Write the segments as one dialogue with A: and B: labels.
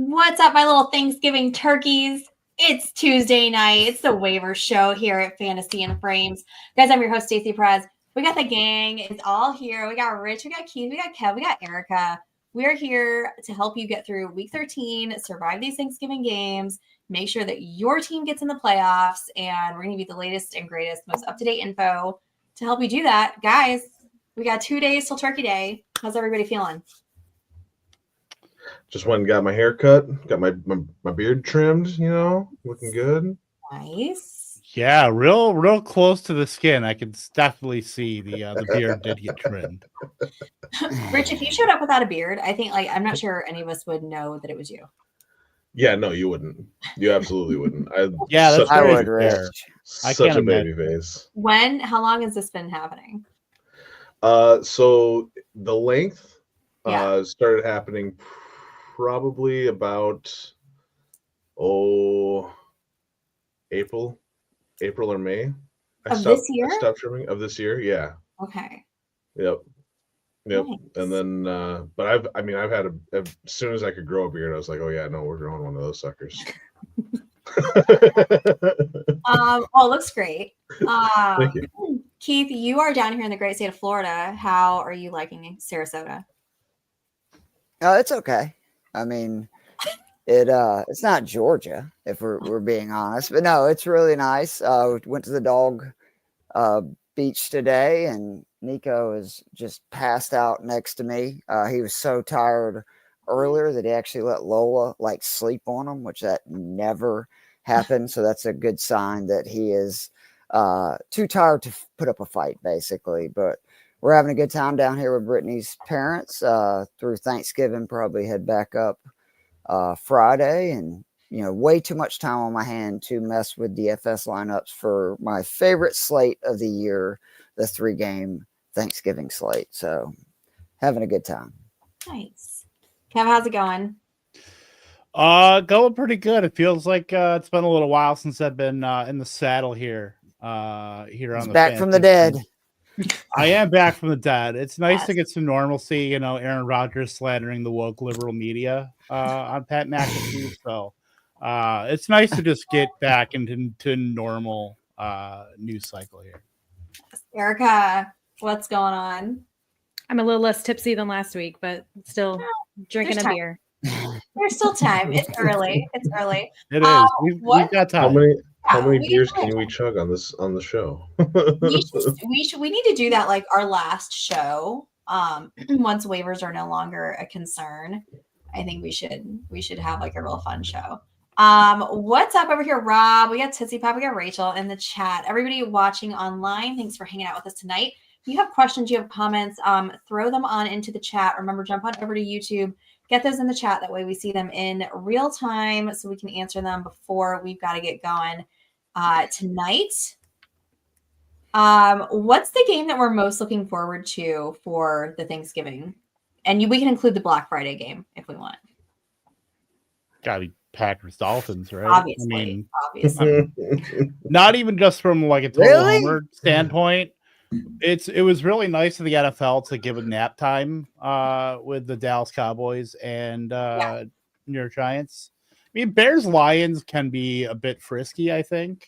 A: What's up, my little Thanksgiving turkeys? It's Tuesday night. It's the Waiver show here at Fantasy and Frames. Guys, I'm your host, Stacey Perez. We got the gang. It's all here. We got Rich, we got Keith, we got Kev, we got Erica. We're here to help you get through week 13, survive these Thanksgiving games, make sure that your team gets in the playoffs, and we're going to give you the latest and greatest, most up-to-date info to help you do that. Guys, we got 2 days till Turkey Day. How's everybody feeling?
B: Just went and got my hair cut, got my beard trimmed, looking good.
A: Nice.
C: Yeah, real close to the skin. I can definitely see the beard did get trimmed.
A: Rich, if you showed up without a beard, I think I'm not sure any of us would know that it was you.
B: Yeah, no, you wouldn't. You absolutely wouldn't.
D: I would, Rich.
B: Such a baby face.
A: How long has this been happening?
B: So the length started happening probably about April or May.
A: This year?
B: I stopped trimming of this year. Yeah.
A: Okay.
B: Yep.
A: Nice.
B: And then, but I've had as soon as I could grow a beard, I was like, oh yeah, no, we're growing one of those suckers.
A: Well, it looks great.
B: Thank you.
A: Keith, you are down here in the great state of Florida. How are you liking Sarasota?
D: It's okay. I mean, it's not Georgia, if we're being honest, but no, it's really nice. We went to the dog beach today, and Nico is just passed out next to me. He was so tired earlier that he actually let Lola sleep on him, which that never happened. So that's a good sign that he is too tired to put up a fight, basically. But we're having a good time down here with Brittany's parents through Thanksgiving. Probably head back up Friday, and way too much time on my hand to mess with DFS lineups for my favorite slate of the year, the 3-game Thanksgiving slate. So having a good time. Nice.
A: Kev, how's it going?
C: Going pretty good. It feels like it's been a little while since I've been in the saddle here.
D: Back from the dead.
C: I am back from the dead. It's nice to get some normalcy. Aaron Rodgers slandering the woke liberal media on Pat McAfee. So it's nice to just get back into normal news cycle here.
A: Erica, what's going on?
E: I'm a little less tipsy than last week, but still drinking a beer.
A: There's still time. It's early. It
C: is. We've got time.
B: How many beers can we chug on the show?
A: we need to do that like our last show. Once waivers are no longer a concern, I think we should have like a real fun show. What's up over here, Rob? We got Tootsie Pop, we got Rachel in the chat. Everybody watching online, thanks for hanging out with us tonight. If you have questions, you have comments, throw them on into the chat. Remember, jump on over to YouTube. Get those in the chat. That way we see them in real time so we can answer them before we've got to get going tonight. What's the game that we're most looking forward to for the Thanksgiving? And we can include the Black Friday game if we want.
C: Gotta be Packers Dolphins, right?
A: Obviously.
C: Not even just from like a total homer standpoint. It was really nice of the NFL to give a nap time with the Dallas Cowboys and New York Giants. I mean, Bears Lions can be a bit frisky, I think.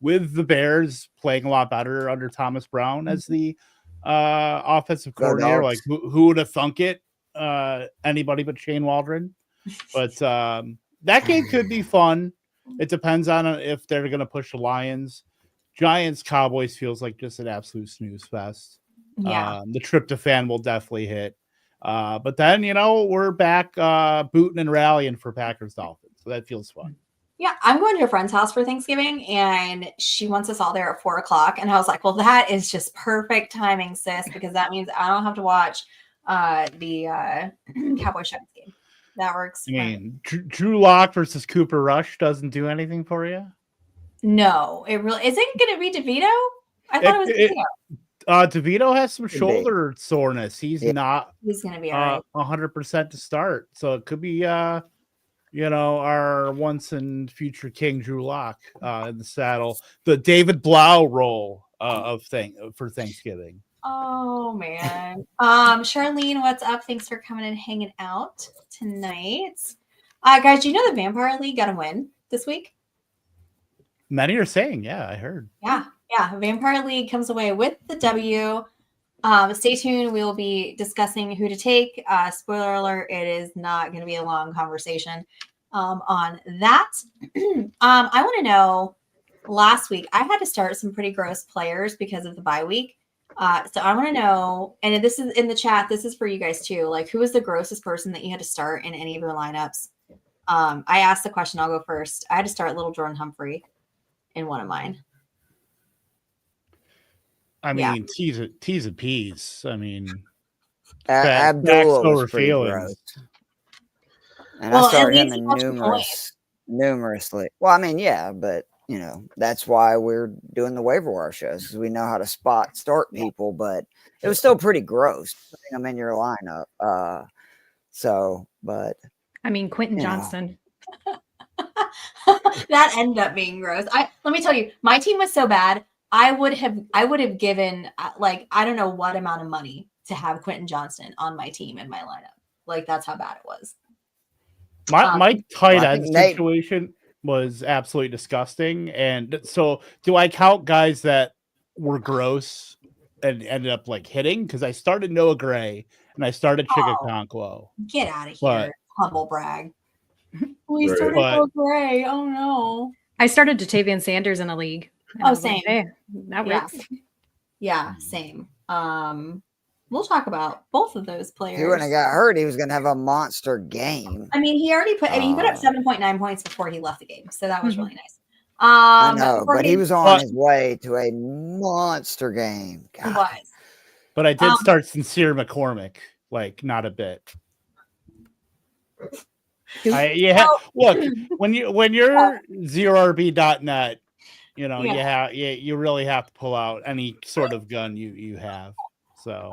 C: With the Bears playing a lot better under Thomas Brown as the offensive coordinator, like who would have thunk it? Anybody but Shane Waldron. But that game could be fun. It depends on if they're going to push the Lions. Giants Cowboys feels like just an absolute snooze fest.
A: Yeah.
C: The tryptophan will definitely hit. But then, we're back booting and rallying for Packers Dolphins. So that feels fun.
A: Yeah, I'm going to a friend's house for Thanksgiving, and she wants us all there at 4:00. And I was like, well, that is just perfect timing, sis, because that means I don't have to watch the Cowboys Giants game. That works.
C: I mean, Drew Lock versus Cooper Rush doesn't do anything for you?
A: No, it really isn't going to be DeVito. I thought it was DeVito.
C: DeVito has some shoulder soreness. He's going
A: to be all right.
C: 100% to start. So it could be, our once and future king Drew Lock in the saddle. The David Blau role for Thanksgiving.
A: Oh man. Charlene, what's up? Thanks for coming and hanging out tonight. Guys, do you know the Vampire League got a win this week?
C: Many are saying, yeah, I heard.
A: Yeah. Vampire League comes away with the W. Stay tuned. We will be discussing who to take. Spoiler alert, it is not going to be a long conversation on that. I want to know, last week, I had to start some pretty gross players because of the bye week. So I want to know, and this is in the chat, this is for you guys too, like who was the grossest person that you had to start in any of your lineups? I asked the question, I'll go first. I had to start Little Jordan Humphrey in one of mine.
C: I mean, T's and P's. I mean,
D: Abdullah was
C: over
D: pretty
C: feelings.
D: gross. And I started him in numerously. Well, I mean, yeah, but you know, that's why we're doing the waiver wire shows, because we know how to start people, but it was still pretty gross putting them in your lineup. But
E: I mean, Quentin Johnston.
A: That ended up being gross. Let me tell you, my team was so bad. I would have given like I don't know what amount of money to have Quentin Johnston on my team in my lineup. Like that's how bad it was.
C: My tight end situation was absolutely disgusting. And so, do I count guys that were gross and ended up like hitting? Because I started Noah Gray and I started Chigakonkwo.
A: Get out of here, humble brag. We started Noah Gray. Oh no.
E: I started Jatavian Sanders in a league.
A: Same.
E: Like, hey, that works.
A: Yeah, same. We'll talk about both of those players.
D: He wouldn't have got hurt. He was going to have a monster game.
A: I mean, he put up 7.9 points before he left the game, so that was really nice.
D: I know, but he was on his way to a monster game. God.
A: He was.
C: But I did start Sincere McCormick, like not a bit. Look, when you're ZeroRB.net, you know, you really have to pull out any sort of gun you have. So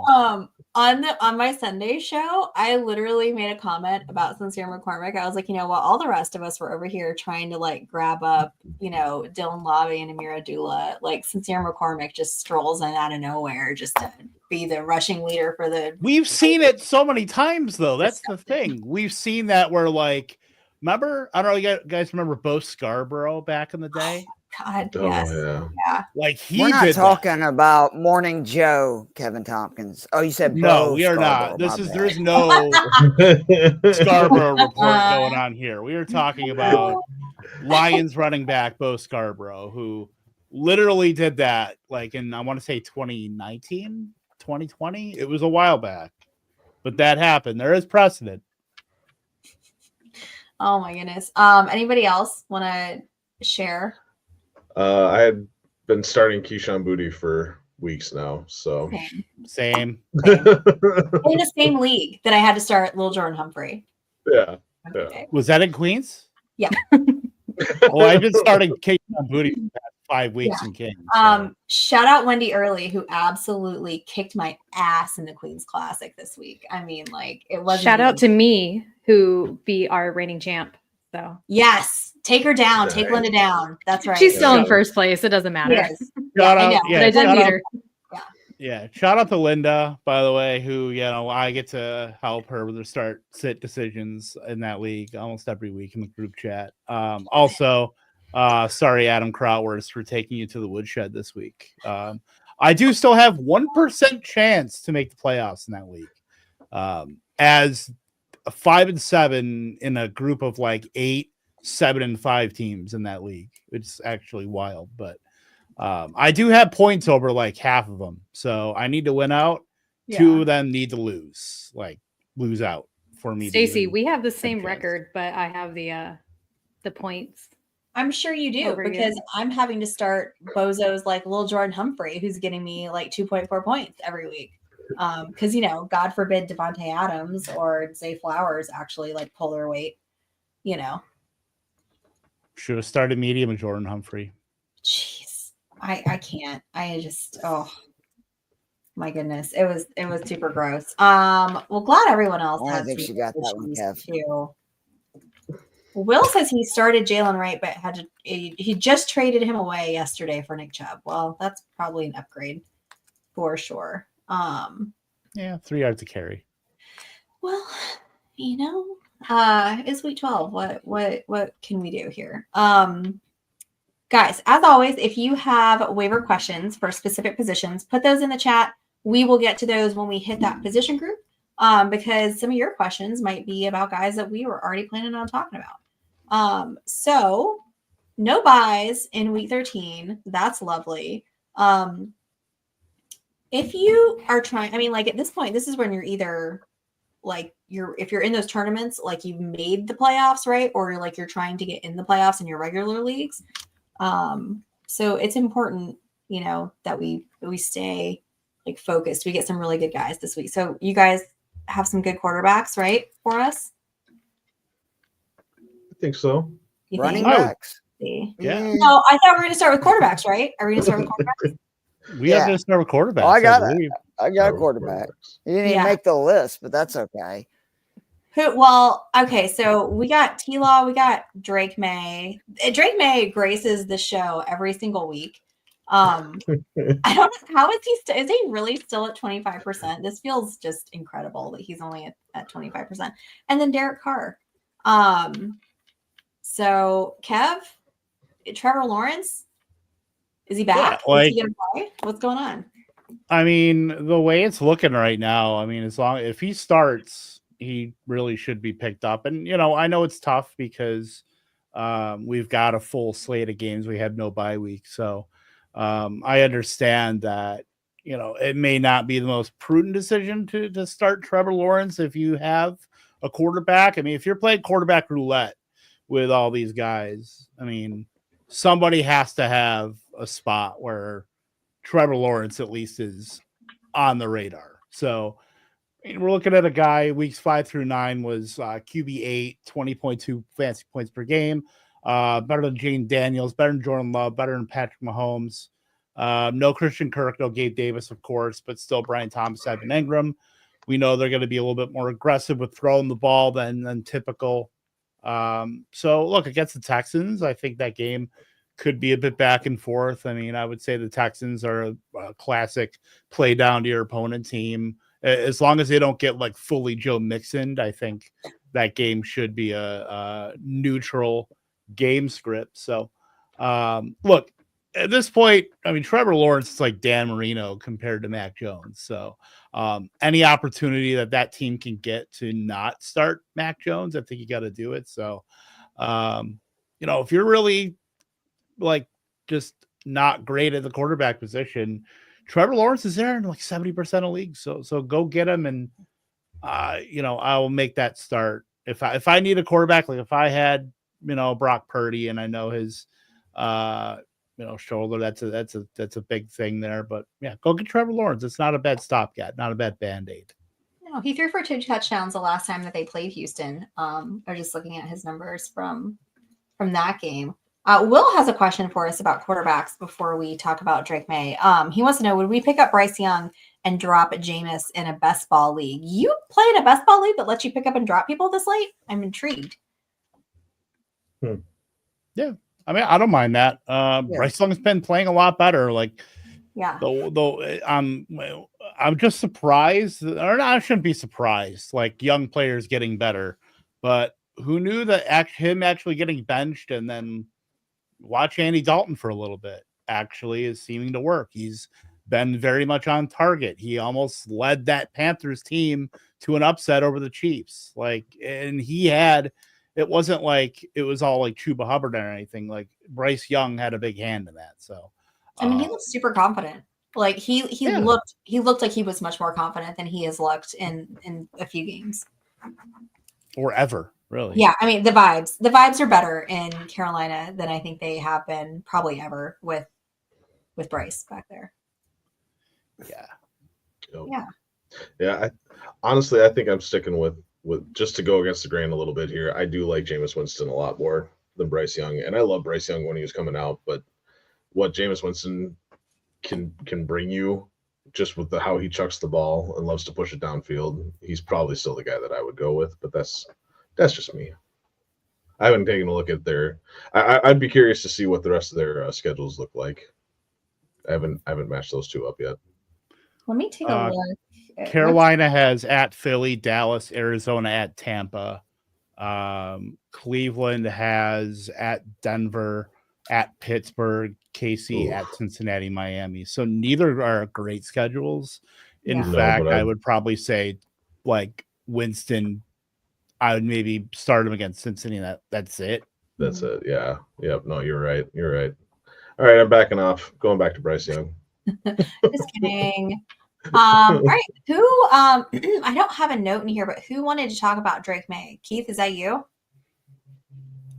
A: on my Sunday show, I literally made a comment about Sincere McCormick. I was like, you know what, all the rest of us were over here trying to like grab up, you know, Dylan Lobby and Amir Abdullah. Like Sincere McCormick just strolls in out of nowhere just to be the rushing leader for the.
C: We've seen it so many times though. That's the thing. We've seen that where like, remember? I don't know. You guys remember Bo Scarborough back in the day?
A: God, yes. Yeah.
C: Like
D: we're not talking about Morning Joe, Kevin Tompkins. Oh, you said
C: no, we are not. There's no Scarborough report going on here. We are talking about Lions running back Bo Scarborough, who literally did that like in I want to say 2019, 2020. It was a while back, but that happened. There is precedent.
A: Oh my goodness. Anybody else want to share?
B: I had been starting Keyshawn Booty for weeks now, so
C: same.
A: In the same league that I had to start Little Jordan Humphrey.
B: Yeah.
C: Was that in Queens?
A: Yeah.
C: Well, I've been starting Keyshawn Booty for the past 5 weeks in Kings. So.
A: Shout out Wendy Early, who absolutely kicked my ass in the Queens Classic this week. I mean, like it wasn't.
E: Shout out to me, who beat our reigning champ. So
A: yes, take her down. Take Linda down. That's right.
E: She's still in first place. It doesn't matter.
A: Yes.
C: Shout out,
E: but I did beat her.
C: Yeah, shout out to Linda, by the way, who, you know, I get to help her with her sit decisions in that league almost every week in the group chat. Also, sorry, Adam Krautwurst, for taking you to the woodshed this week. I do still have 1% chance to make the playoffs in that league. As 5-7 in a group of like 8, 7-5 teams in that league. It's actually wild, but I do have points over like half of them, so I need to win out. Yeah. 2 of them need to lose out for me.
E: Stacey, we have the same record, but I have the points.
A: I'm sure you do because I'm having to start bozos like Lil Jordan Humphrey, who's getting me like 2.4 points every week. Because you know, God forbid Devontae Adams or Zay Flowers actually like pull their weight. You know,
C: should have started medium and Jordan Humphrey.
A: Jeez, I can't. I just my goodness, it was super gross. Well, glad everyone else has.
D: I think she got that one, Kev.
A: Too. Will says he started Jalen Wright, but he just traded him away yesterday for Nick Chubb. Well, that's probably an upgrade for sure.
C: Yeah, 3 yards to carry.
A: Well, you know, It's week 12. What can we do here? Guys, as always, if you have waiver questions for specific positions, put those in the chat. We will get to those when we hit that position group. Because some of your questions might be about guys that we were already planning on talking about. So no buys in week 13. That's lovely. If you are trying, I mean, like at this point, this is when you're either like if you're in those tournaments, like you've made the playoffs, right? Or you're trying to get in the playoffs in your regular leagues. So it's important, that we stay like focused. We get some really good guys this week. So you guys have some good quarterbacks, right, for us?
B: I think so.
D: Running backs.
C: Yeah.
A: No, I thought we were going to start with quarterbacks, right? Are we going to start with quarterbacks?
C: We have to start with quarterbacks.
D: Oh, I got a
B: Oh,
D: quarterback.
B: quarterbacks.
D: He didn't even make the list, but that's okay.
A: Well, okay, so we got T-Law, we got Drake May. Drake May graces the show every single week. I don't know, how is he is he really still at 25%? This feels just incredible that he's only at 25%. And then Derek Carr. So Kev, Trevor Lawrence, is he back?
C: Yeah,
A: is he gonna play? What's going on?
C: I mean, the way it's looking right now, I mean, if he starts, he really should be picked up. And I know it's tough because we've got a full slate of games. We have no bye week, so I understand that it may not be the most prudent decision to start Trevor Lawrence if you have a quarterback. I mean, if you're playing quarterback roulette with all these guys, I mean, somebody has to have a spot where Trevor Lawrence at least is on the radar. So we're looking at a guy weeks 5 through 9 was QB8, 20.2 fantasy points per game. Better than Jane Daniels, better than Jordan Love, better than Patrick Mahomes. No Christian Kirk, no Gabe Davis, of course, but still Brian Thomas, Evan Ingram. We know they're going to be a little bit more aggressive with throwing the ball than typical. So look, against the Texans, I think that game could be a bit back and forth. I mean, I would say the Texans are a classic play down to your opponent team. As long as they don't get like fully Joe Mixon, I think that game should be a neutral game script. So look, at this point, I mean, Trevor Lawrence is like Dan Marino compared to Mac Jones. So any opportunity that team can get to not start Mac Jones, I think you got to do it. So, if you're really like just not great at the quarterback position, Trevor Lawrence is there in like 70% of leagues. So go get him. And, I will make that start. If I need a quarterback, like if I had, Brock Purdy and I know his, shoulder, that's a big thing there, but yeah, go get Trevor Lawrence. It's not a bad stopgap, not a bad Band-Aid.
A: No, he threw for 2 touchdowns the last time that they played Houston. Or just looking at his numbers from that game. Will has a question for us about quarterbacks before we talk about Drake May. He wants to know, would we pick up Bryce Young and drop Jameis in a best ball league? You play in a best ball league that lets you pick up and drop people this late? I'm intrigued.
C: Yeah. I mean, I don't mind that. Bryce Young's been playing a lot better. Like,
A: yeah.
C: Though I'm just surprised, or not, I shouldn't be surprised. Like young players getting better, but who knew that him actually getting benched and then watch Andy Dalton for a little bit actually is seeming to work. He's been very much on target. He almost led that Panthers team to an upset over the Chiefs. It wasn't like it was all like Chuba Hubbard or anything. Like Bryce Young had a big hand in that. So,
A: I mean, he looked super confident. Like he looked like he was much more confident than he has looked in a few games.
C: Or ever, really.
A: Yeah, I mean, the vibes are better in Carolina than I think they have been probably ever with Bryce back there.
B: Yeah. Yeah. Honestly, I think I'm sticking with just to go against the grain a little bit here. I do like Jameis Winston a lot more than Bryce Young, and I love Bryce Young when he was coming out. But what Jameis Winston can bring you just with how he chucks the ball and loves to push it downfield, he's probably still the guy that I would go with. But that's just me. I haven't taken a look at I'd be curious to see what the rest of their schedules look like. I haven't matched those two up yet.
A: Let me take a look.
C: Carolina has at Philly, Dallas, Arizona, at Tampa. Cleveland has at Denver, at Pittsburgh, KC,
B: Oof.
C: at Cincinnati, Miami. So neither are great schedules. In
A: Yeah.
B: No,
C: fact,
B: but
C: I would probably say like Winston, I would maybe start him against Cincinnati. That's it.
B: That's it. Yeah. Yep. No, you're right. You're right. All right, I'm backing off. Going back to Bryce Young.
A: Just kidding. All right. Who I don't have a note in here, but who wanted to talk about Drake May? Keith, is that you?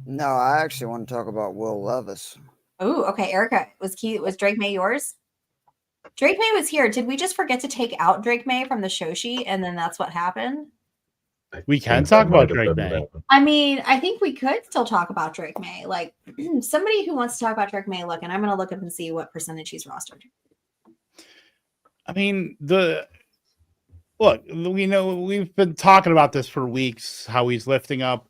D: No, I actually want to talk about Will Levis.
A: Oh, okay. Erica, was Drake May yours? Drake May was here. Did we just forget to take out Drake May from the show sheet and then that's what happened?
C: We can
B: think
C: talk
B: that might
C: about
B: have
C: Drake
B: been
C: May.
B: what happened.
A: I mean, I think we could still talk about Drake May. Like somebody who wants to talk about Drake May, look, and I'm going to look up and see what percentage he's rostered.
C: I mean, we know we've been talking about this for weeks, how he's lifting up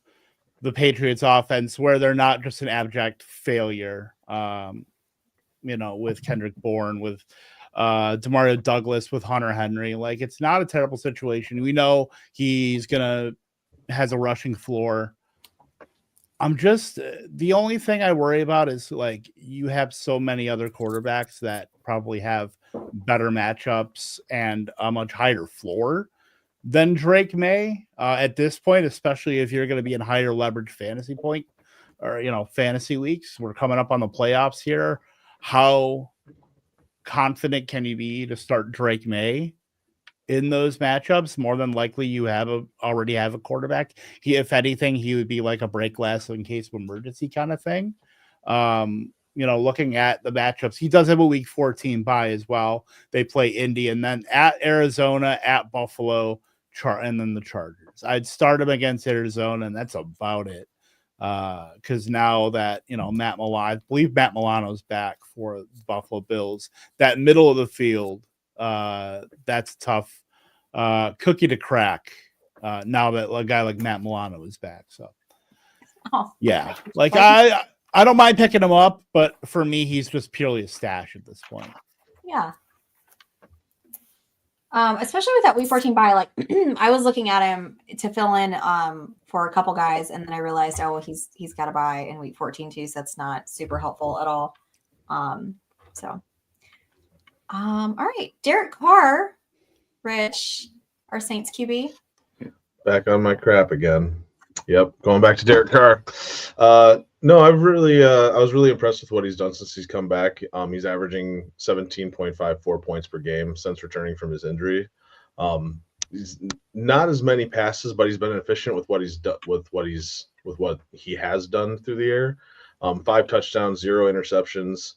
C: the Patriots offense where they're not just an abject failure. With Kendrick Bourne, with Demario Douglas, with Hunter Henry. Like, it's not a terrible situation. We know he's has a rushing floor. I'm just the only thing I worry about is like you have so many other quarterbacks that probably have better matchups and a much higher floor than Drake May at this point, especially if you're going to be in higher leverage fantasy point or fantasy weeks. We're coming up on the playoffs here. How confident can you be to start Drake May in those matchups? More than likely you already have a quarterback. If anything, he would be like a break glass in case of emergency kind of thing. Looking at the matchups, he does have a week 14 bye as well. They play Indy and then at Arizona, at Buffalo, and then the Chargers. I'd start him against Arizona, and that's about it. Because now that Matt Milano, I believe Matt Milano's back for the Buffalo Bills, that middle of the field, that's tough cookie to crack. Now that a guy like Matt Milano is back, so yeah, like I don't mind picking him up, but for me, he's just purely a stash at this point.
A: Yeah. Especially with that week 14 bye, like I was looking at him to fill in for a couple guys, and then I realized, he's got a bye in week 14 too, so that's not super helpful at all. All right, Derek Carr, Rich, our Saints QB.
B: Back on my crap again. Yep, going back to Derek Carr. No, I was really impressed with what he's done since he's come back. He's averaging 17.54 points per game since returning from his injury. He's not as many passes, but he's been efficient with what he's done with what he has done through the air. 5 touchdowns, 0 interceptions.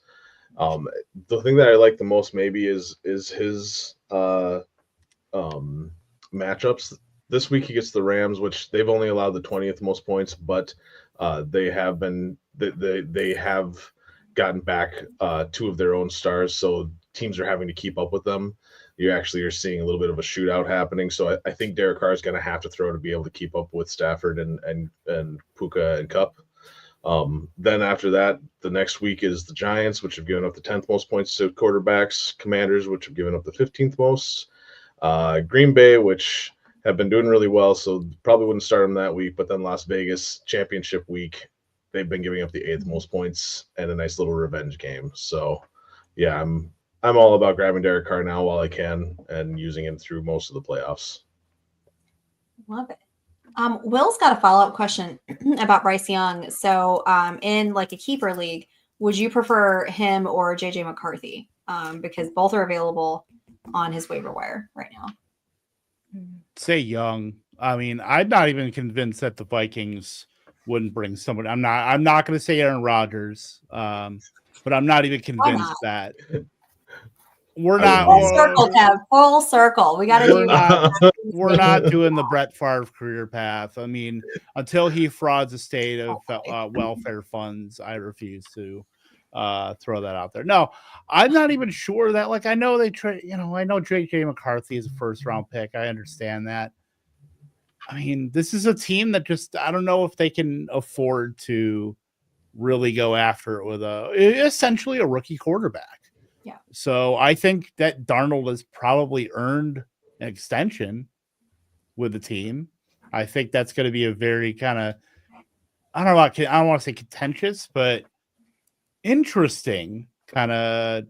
B: The thing that I like the most maybe is his matchups. This week he gets the Rams, which they've only allowed the 20th most points, but they have gotten back 2 of their own stars, so teams are having to keep up with them. You're seeing a little bit of a shootout happening, so I think Derek Carr is going to have to throw to be able to keep up with Stafford and Puka and Kupp. Then after that, the next week is the Giants, which have given up the 10th most points to quarterbacks, Commanders, which have given up the 15th most, Green Bay, which have been doing really well, so probably wouldn't start them that week. But then Las Vegas, championship week, they've been giving up the 8th most points and a nice little revenge game. So, yeah, I'm all about grabbing Derek Carr now while I can and using him through most of the playoffs.
A: Love it. Will's got a follow-up question about Bryce Young. So, in like a keeper league, would you prefer him or JJ McCarthy? Because both are available on his waiver wire right now.
C: Say Young. I mean, I'm not even convinced that the Vikings wouldn't bring somebody. I'm not going to say Aaron Rodgers, but I'm not even convinced that we're not.
A: Full circle, Kev. Full circle. We got to do.
C: We're not doing the Brett Favre career path. I mean, until he frauds a state of welfare funds, I refuse to throw that out there. No, I'm not even sure that. Like, I know they trade. I know JJ McCarthy is a first round pick. I understand that. I mean, this is a team that I don't know if they can afford to really go after it with essentially a rookie quarterback.
A: Yeah.
C: So I think that Darnold has probably earned an extension with the team. I think that's going to be a very kind of, I don't want to say contentious, but interesting kind of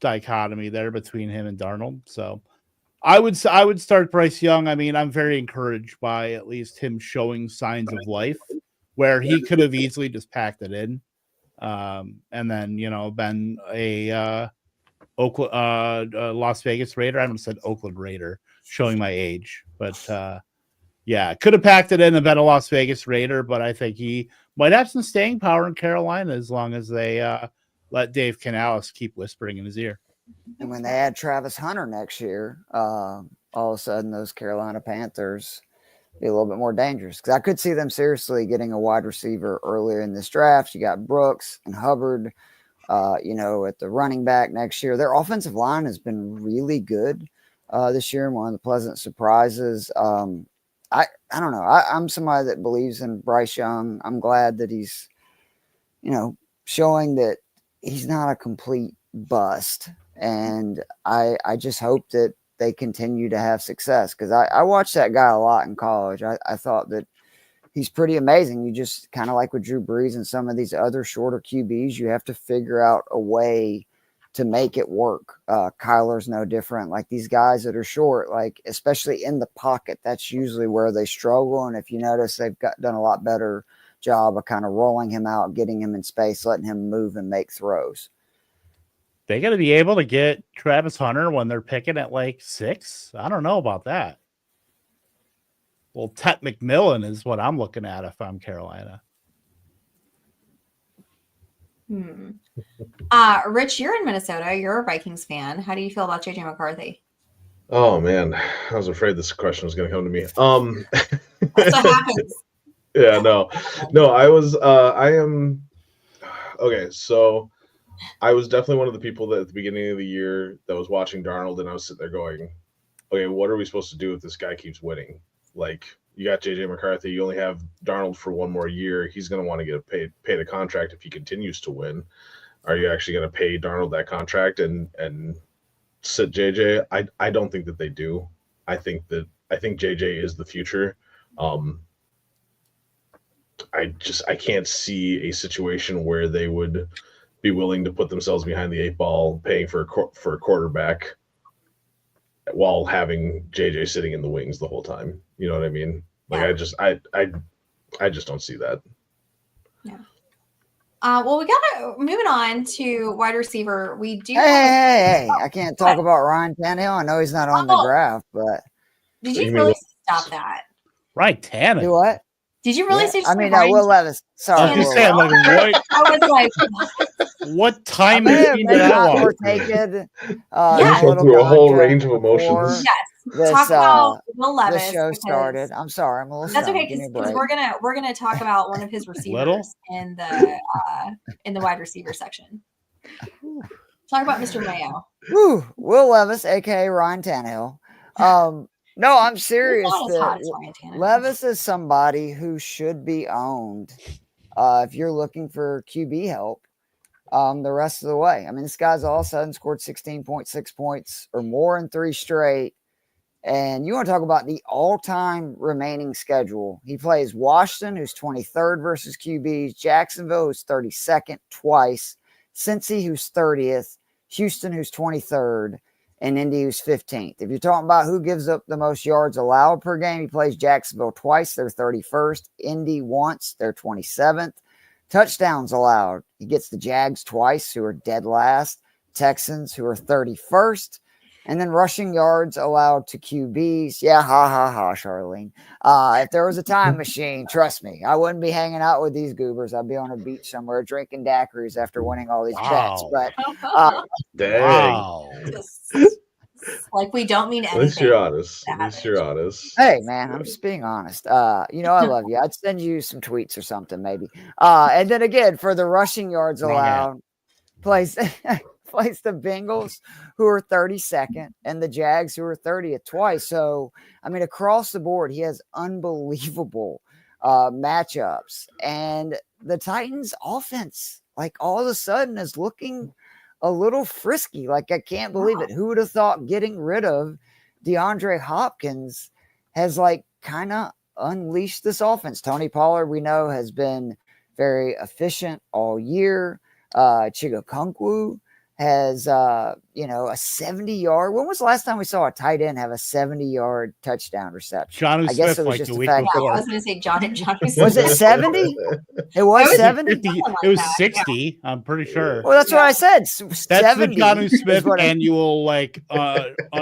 C: dichotomy there between him and Darnold. So I would start Bryce Young. I mean, I'm very encouraged by at least him showing signs of life where he could have easily just packed it in. And then, been a Las Vegas Raider. I haven't said Oakland Raider, showing my age, but could have packed it in and been a Las Vegas Raider, but I think he might have some staying power in Carolina as long as they let Dave Canales keep whispering in his ear.
D: And when they add Travis Hunter next year, all of a sudden those Carolina Panthers be a little bit more dangerous, because I could see them seriously getting a wide receiver earlier in this draft. You got Brooks and Hubbard, at the running back next year. Their offensive line has been really good this year, and one of the pleasant surprises. I don't know. I'm somebody that believes in Bryce Young. I'm glad that he's, showing that he's not a complete bust. And I just hope that they continue to have success, because I watched that guy a lot in college. I thought that he's pretty amazing. You just kind of like with Drew Brees and some of these other shorter QBs, you have to figure out a way to make it work. Kyler's no different. Like these guys that are short, like especially in the pocket, that's usually where they struggle. And if you notice, they've done a lot better job of kind of rolling him out, getting him in space, letting him move and make throws.
C: They got to be able to get Travis Hunter when they're picking at like 6. I don't know about that. Well, Tet McMillan is what I'm looking at if I'm Carolina.
A: Rich, you're in Minnesota. You're a Vikings fan. How do you feel about JJ McCarthy?
B: Oh man, I was afraid this question was going to come to me.
A: That's what happens.
B: Yeah, no, I am okay. So I was definitely one of the people that at the beginning of the year that was watching Darnold, and I was sitting there going, okay, what are we supposed to do if this guy keeps winning? Like, you got JJ McCarthy, you only have Darnold for one more year. He's going to want to get paid a contract if he continues to win. Are you actually going to pay Darnold that contract and sit JJ? I don't think that they do. I think JJ is the future. I can't see a situation where they would be willing to put themselves behind the 8 ball, paying for a quarterback while having JJ sitting in the wings the whole time. You know what I mean? Like, yeah. I just don't see that.
A: Yeah. Well, we gotta moving on to wide receiver. We do.
D: Hey! I can't talk about Ryan Tannehill. I know he's not on the draft, but
A: did you really stop that?
C: Ryan Tannehill.
D: Do what?
A: Did you really say?
D: I mean, Will Levis. Sorry,
C: I was saying, like, what?
A: I was like,
C: what time machine did I watch?
B: Went through a whole range of emotions.
A: Yes, talk about Will Levis.
D: The show started. I'm sorry, I'm a little.
A: That's okay, because we're gonna talk about one of his receivers in the wide receiver section. Talk about Mr. Mayo.
D: Will Levis, aka Ryan Tannehill. No, I'm serious. Levis is somebody who should be owned if you're looking for QB help the rest of the way. I mean, this guy's all of a sudden scored 16.6 points or more in 3 straight. And you want to talk about the all-time remaining schedule. He plays Washington, who's 23rd versus QBs, Jacksonville, who's 32nd twice, Cincy, who's 30th, Houston, who's 23rd, and Indy, who's 15th. If you're talking about who gives up the most yards allowed per game, he plays Jacksonville twice, they're 31st, Indy once, they're 27th. Touchdowns allowed, he gets the Jags twice, who are dead last, Texans, who are 31st, and then rushing yards allowed to QBs. Yeah, Charlene. If there was a time machine, trust me, I wouldn't be hanging out with these goobers. I'd be on a beach somewhere drinking daiquiris after winning all these bets. But
B: dang.
A: Like, we don't mean anything.
B: At least you're honest.
D: Hey, man, I'm just being honest. I love you. I'd send you some tweets or something, maybe. And then again, for the rushing yards allowed, plays the Bengals, who are 32nd, and the Jags, who are 30th twice. So, I mean, across the board, he has unbelievable matchups. And the Titans' offense, like, all of a sudden is looking a little frisky. Like, I can't believe it. Who would have thought getting rid of DeAndre Hopkins has, like, kind of unleash this offense. Tony Pollard, we know, has been very efficient all year. Chigokonkwo has, a 70-yard. When was the last time we saw a tight end have a 70-yard touchdown reception?
C: Johnny
D: I guess
C: Smith
D: it was
C: like
D: just
C: the
D: the
C: week
D: fact.
C: before.
A: I was going to say Johnny
D: Was it 70? It was 70.
C: 50,
A: Something like
C: it was
A: that,
C: 60. I'm pretty sure.
D: Well, that's what I said.
C: That's
D: 70
C: the Johnny
D: is
C: Smith
D: what I-
C: annual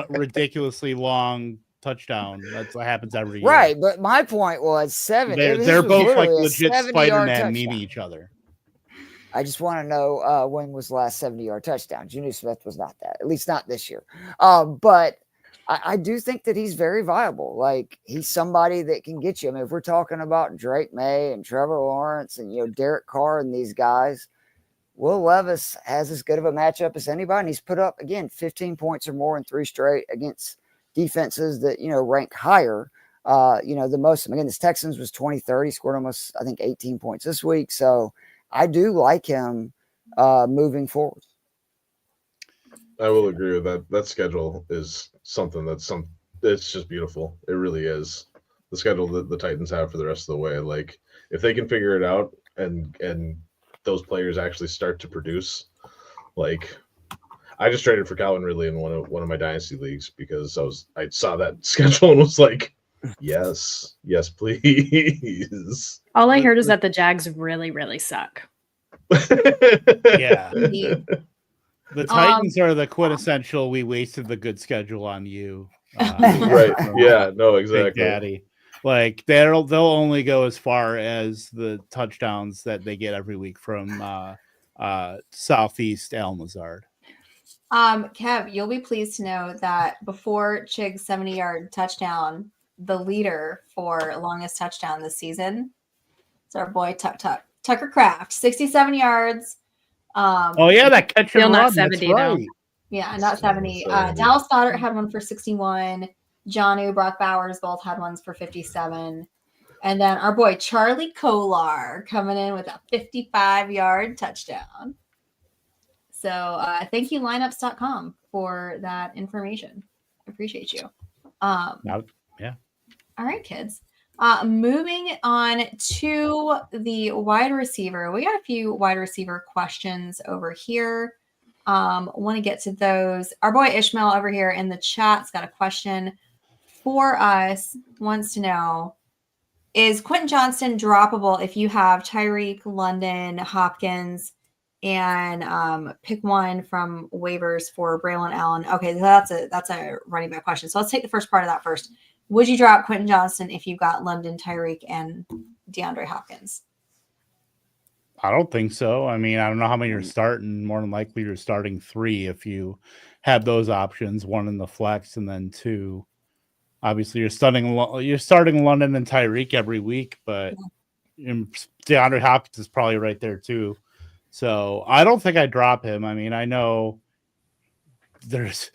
C: ridiculously long touchdown. That's what happens every year.
D: Right, but my point was 70.
C: They're both like
D: literally a
C: legit
D: 70-yard
C: Spider-Man
D: touchdown.
C: meme each other.
D: I just want to know when was the last 70-yard touchdown. Junior Smith was not that, at least not this year. But I do think that he's very viable. Like, he's somebody that can get you. I mean, if we're talking about Drake May and Trevor Lawrence and, Derek Carr and these guys, Will Levis has as good of a matchup as anybody. And he's put up, again, 15 points or more in 3 straight against defenses that, rank higher, the most. Again, this Texans was 23rd. He scored almost, I think, 18 points this week. So I do like him moving forward.
B: I will agree with that. That schedule is something it's just beautiful. It really is. The schedule that the Titans have for the rest of the way. Like, if they can figure it out and those players actually start to produce, like, I just traded for Calvin Ridley in one of my dynasty leagues because I saw that schedule and was like, yes, please.
E: All I heard is that the Jags really, really suck.
C: Yeah.
A: Indeed.
C: The Titans are the quintessential we wasted the good schedule on you.
B: Right. Yeah, no,
C: Big
B: exactly.
C: Daddy. Like, they'll only go as far as the touchdowns that they get every week from Southeast Al Lazard.
A: Kev, you'll be pleased to know that before Chig's 70-yard touchdown, the leader for longest touchdown this season is our boy Tucker Kraft, 67 yards.
C: That catch
E: Still
C: and
E: not
C: run.
E: 70
C: That's
E: though.
C: right.
A: Yeah, not 70.
B: 70.
A: Dallas Goedert had one for 61. Jonnu, Brock Bowers both had ones for 57. And then our boy Charlie Kolar coming in with a 55-yard touchdown. So thank you, lineups.com, for that information. Appreciate you.
C: Yeah.
A: All right, kids. Moving on to the wide receiver. We got a few wide receiver questions over here. Want to get to those. Our boy Ishmael over here in the chat's got a question for us. Wants to know, is Quentin Johnston droppable if you have Tyreek, London, Hopkins, and pick one from waivers for Braylon Allen? Okay, so that's a running back question. So let's take the first part of that first. Would you drop Quentin Johnston if you got London, Tyreek, and DeAndre Hopkins?
C: I don't think so. I mean, I don't know how many you're starting. More than likely, you're starting 3 if you have those options, 1 in the flex and then 2. Obviously, you're starting London and Tyreek every week, but DeAndre Hopkins is probably right there too. So I don't think I drop him. I mean, I know it's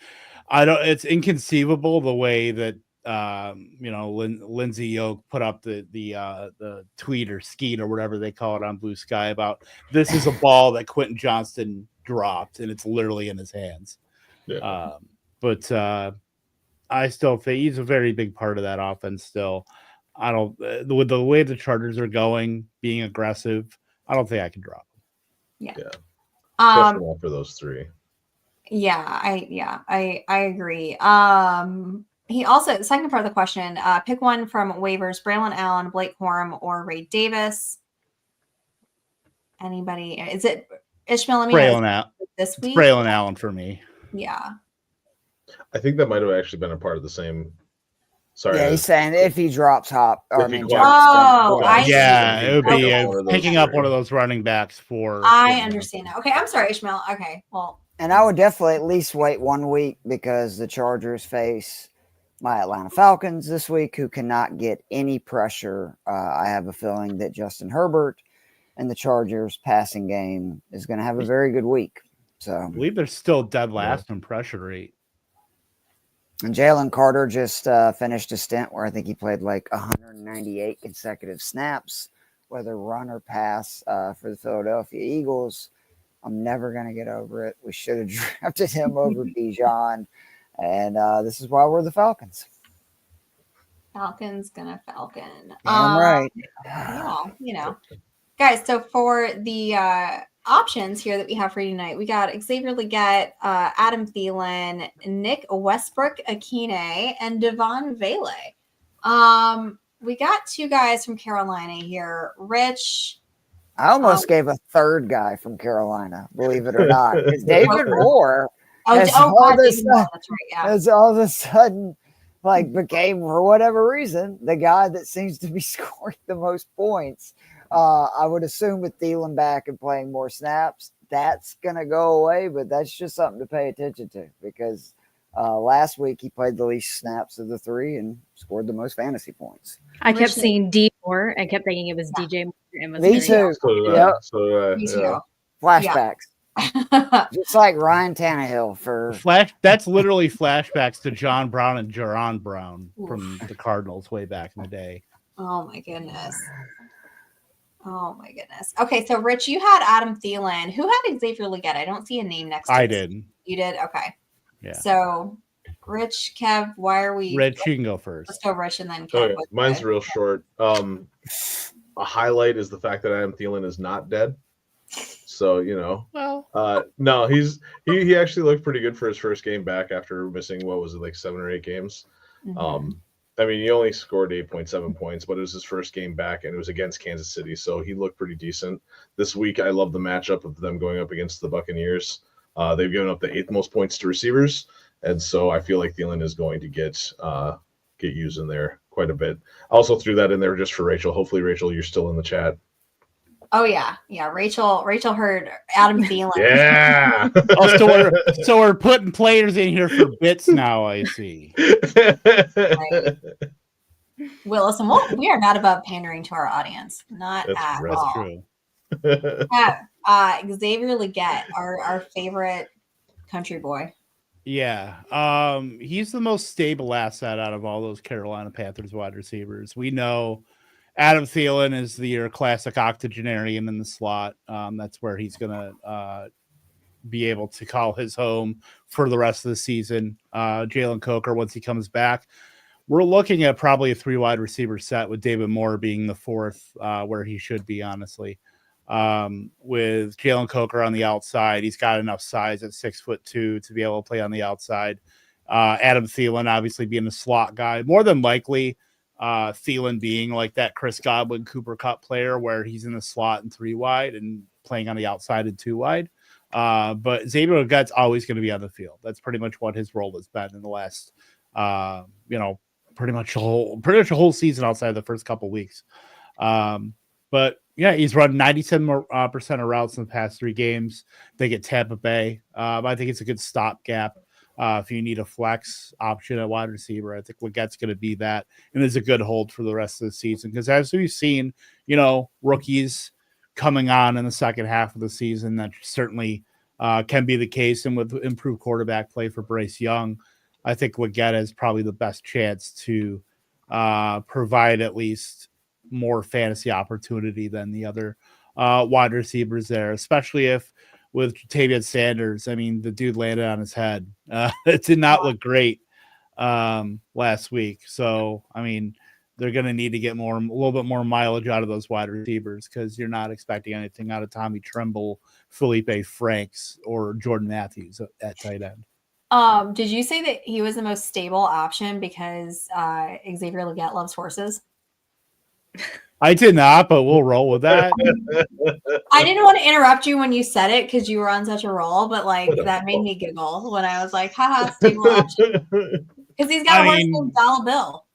C: inconceivable the way that Lindsay Yoke put up the tweet or skeet or whatever they call it on Blue Sky about this is a ball that Quentin Johnston dropped and it's literally in his hands.
B: Yeah.
C: But I still think he's a very big part of that offense still. I don't, with the way the Chargers are going, being aggressive, I don't think I can drop him.
B: Especially not for those 3.
A: I agree. He also, the second part of the question, pick one from waivers, Braylon Allen, Blake Corum, or Ray Davis. Anybody? Is it Ishmael?
C: Braylon Allen
A: this week?
C: Braylon Allen for me.
A: Yeah.
B: I think that might have actually been a part of the same. Sorry.
D: Yeah, he's saying if he drops
B: If he
A: it would
C: be picking up one of those running backs for.
A: I understand now. Okay, I'm sorry, Ishmael. Okay, well.
D: And I would definitely at least wait 1 week because the Chargers face my Atlanta Falcons this week, who cannot get any pressure. I have a feeling that Justin Herbert and the Chargers passing game is going to have a very good week. So
C: I believe they're still dead last in pressure rate.
D: And Jalen Carter just finished a stint where I think he played like 198 consecutive snaps, whether run or pass, for the Philadelphia Eagles. I'm never going to get over it. We should have drafted him over Bijan. And this is why we're the Falcons.
A: Falcon's gonna Falcon.
D: Damn right.
A: Yeah, guys. So for the options here that we have for you tonight, we got Xavier Legette, Adam Thielen, Nick Westbrook-Akine, and Devon Vele. We got two guys from Carolina here. Rich.
D: I almost gave a third guy from Carolina, believe it or not. Because David Moore has all of a sudden became, for whatever reason, the guy that seems to be scoring the most points. I would assume with Thielen back and playing more snaps, that's going to go away, but that's just something to pay attention to because last week he played the least snaps of the three and scored the most fantasy points.
E: I kept seeing D Moore. I kept thinking it was DJ Moore.
D: Me too.
A: Me too.
D: Flashbacks. Just like Ryan Tannehill
C: That's literally flashbacks to John Brown and Jaron Brown from the Cardinals way back in the day.
A: Oh my goodness. Okay, so Rich, you had Adam Thielen. Who had Xavier Legette? I don't see a name next to it.
C: I did.
A: You did? Okay.
C: Yeah.
A: So Rich, Kev, why are we
C: Rich, you can go first.
A: Let's go Rich and then Kev.
B: Okay. Mine's real short. A highlight is the fact that Adam Thielen is not dead. So, no, he actually looked pretty good for his first game back after missing, 7 or 8 games.
A: Mm-hmm.
B: He only scored 8.7 points, but it was his first game back, and it was against Kansas City, so he looked pretty decent. This week, I love the matchup of them going up against the Buccaneers. They've given up the 8th most points to receivers, and so I feel like Thielen is going to get used in there quite a bit. I also threw that in there just for Rachel. Hopefully, Rachel, you're still in the chat.
A: Oh yeah. Rachel heard Adam Thielen.
B: Yeah.
C: So we're putting players in here for bits now. I see.
A: Right. Well, listen, we are not above pandering to our audience. Not at all.
C: True.
A: Xavier Legette, our favorite country boy.
C: Yeah. He's the most stable asset out of all those Carolina Panthers wide receivers. We know Adam Thielen is your classic octogenarian in the slot. That's where he's going to be able to call his home for the rest of the season. Jalen Coker, once he comes back, we're looking at probably a 3 wide receiver set with David Moore being the 4th, where he should be, honestly. With Jalen Coker on the outside, he's got enough size at 6'2" to be able to play on the outside. Adam Thielen, obviously being a slot guy, more than likely. Thielen being like that Chris Godwin, Cooper Kupp player where he's in the slot and 3 wide and playing on the outside and 2 wide. But Xavier Legette's always going to be on the field. That's pretty much what his role has been in the last, pretty much a whole season outside of the first couple weeks. But yeah, he's run 97% of routes in the past 3 games. They get Tampa Bay. I think it's a good stopgap. If you need a flex option at wide receiver, I think Legette's going to be that. And it's a good hold for the rest of the season. Because as we've seen, rookies coming on in the second half of the season, that certainly can be the case. And with improved quarterback play for Bryce Young, I think Legette has probably the best chance to provide at least more fantasy opportunity than the other wide receivers there, especially if with Jatavius Sanders, the dude landed on his head. It did not look great last week. So, they're going to need to get a little bit more mileage out of those wide receivers because you're not expecting anything out of Tommy Tremble, Felipe Franks, or Jordan Matthews at tight end.
A: Did you say that he was the most stable option because Xavier Legette loves horses?
C: I did not, but we'll roll with that.
A: I didn't want to interrupt you when you said it because you were on such a roll, but that made me giggle when I was like, haha, stable option. Because he's got a horse named Dollar Bill.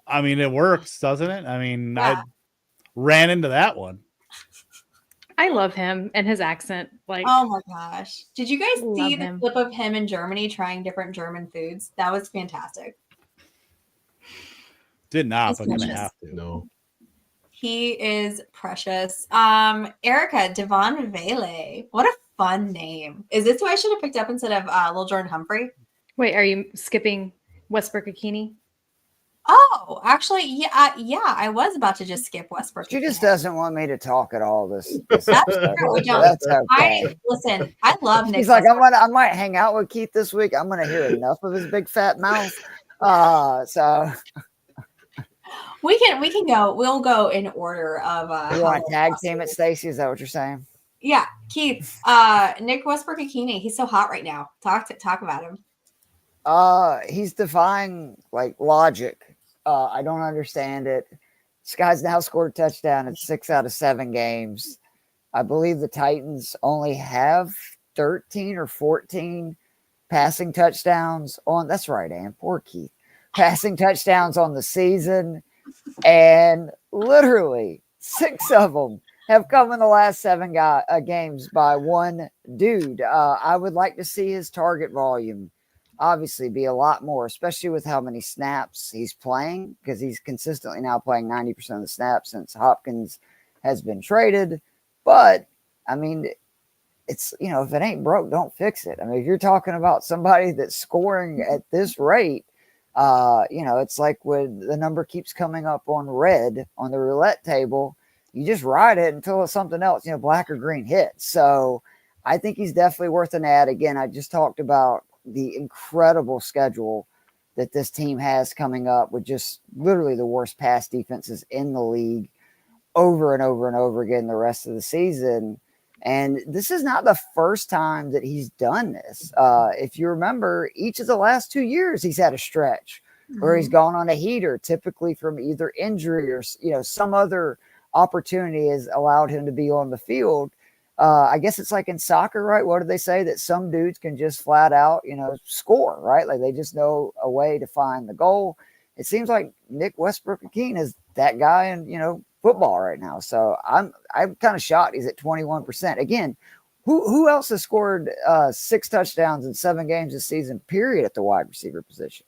C: It works, doesn't it? I ran into that one.
E: I love him and his accent.
A: Oh my gosh. Did you guys see the clip of him in Germany trying different German foods? That was fantastic.
C: Did not, but gonna have to.
B: No.
A: He is precious. Erica, Devon Vele. What a fun name. Is this who I should have picked up instead of Lil Jordan Humphrey?
E: Wait, are you skipping Westbrook-Akine?
A: Oh, actually, yeah, I was about to just skip Westbrook.
D: She just doesn't want me to talk at all. This
A: That's true.
D: That's okay.
A: Listen, I love Nick.
D: He's like, I might hang out with Keith this week. I'm gonna hear enough of his big fat mouth. So
A: We can go. We'll go in order of.
D: You want to tag team it, Stacey? Is that what you're saying?
A: Yeah, Keith. Nick Westbrook-Ikhine. He's so hot right now. Talk about him.
D: He's defying like logic. I don't understand it. This guy's now scored a touchdown in 6 out of 7 games. I believe the Titans only have 13 or 14 passing touchdowns on. That's right, Ann. Poor Keith. Passing touchdowns on the season, and literally 6 of them have come in the last 7 games by one dude. I would like to see his target volume obviously be a lot more, especially with how many snaps he's playing, because he's consistently now playing 90% of the snaps since Hopkins has been traded. But I mean, it's, if it ain't broke, don't fix it. I mean, if you're talking about somebody that's scoring at this rate, it's like when the number keeps coming up on red on the roulette table, you just ride it until something else, black or green hits. So I think he's definitely worth an ad. Again, I just talked about the incredible schedule that this team has coming up with just literally the worst pass defenses in the league over and over and over again the rest of the season. And this is not the first time that he's done this. If you remember, each of the last 2 years, he's had a stretch where he's gone on a heater, typically from either injury or, some other opportunity has allowed him to be on the field. I guess it's like in soccer, right? What do they say? That some dudes can just flat out, score, right? Like they just know a way to find the goal. It seems like Nick Westbrook-Ikhine is that guy in, football right now. So I'm kind of shocked he's at 21%. Again, who else has scored 6 touchdowns in 7 games this season, period, at the wide receiver position?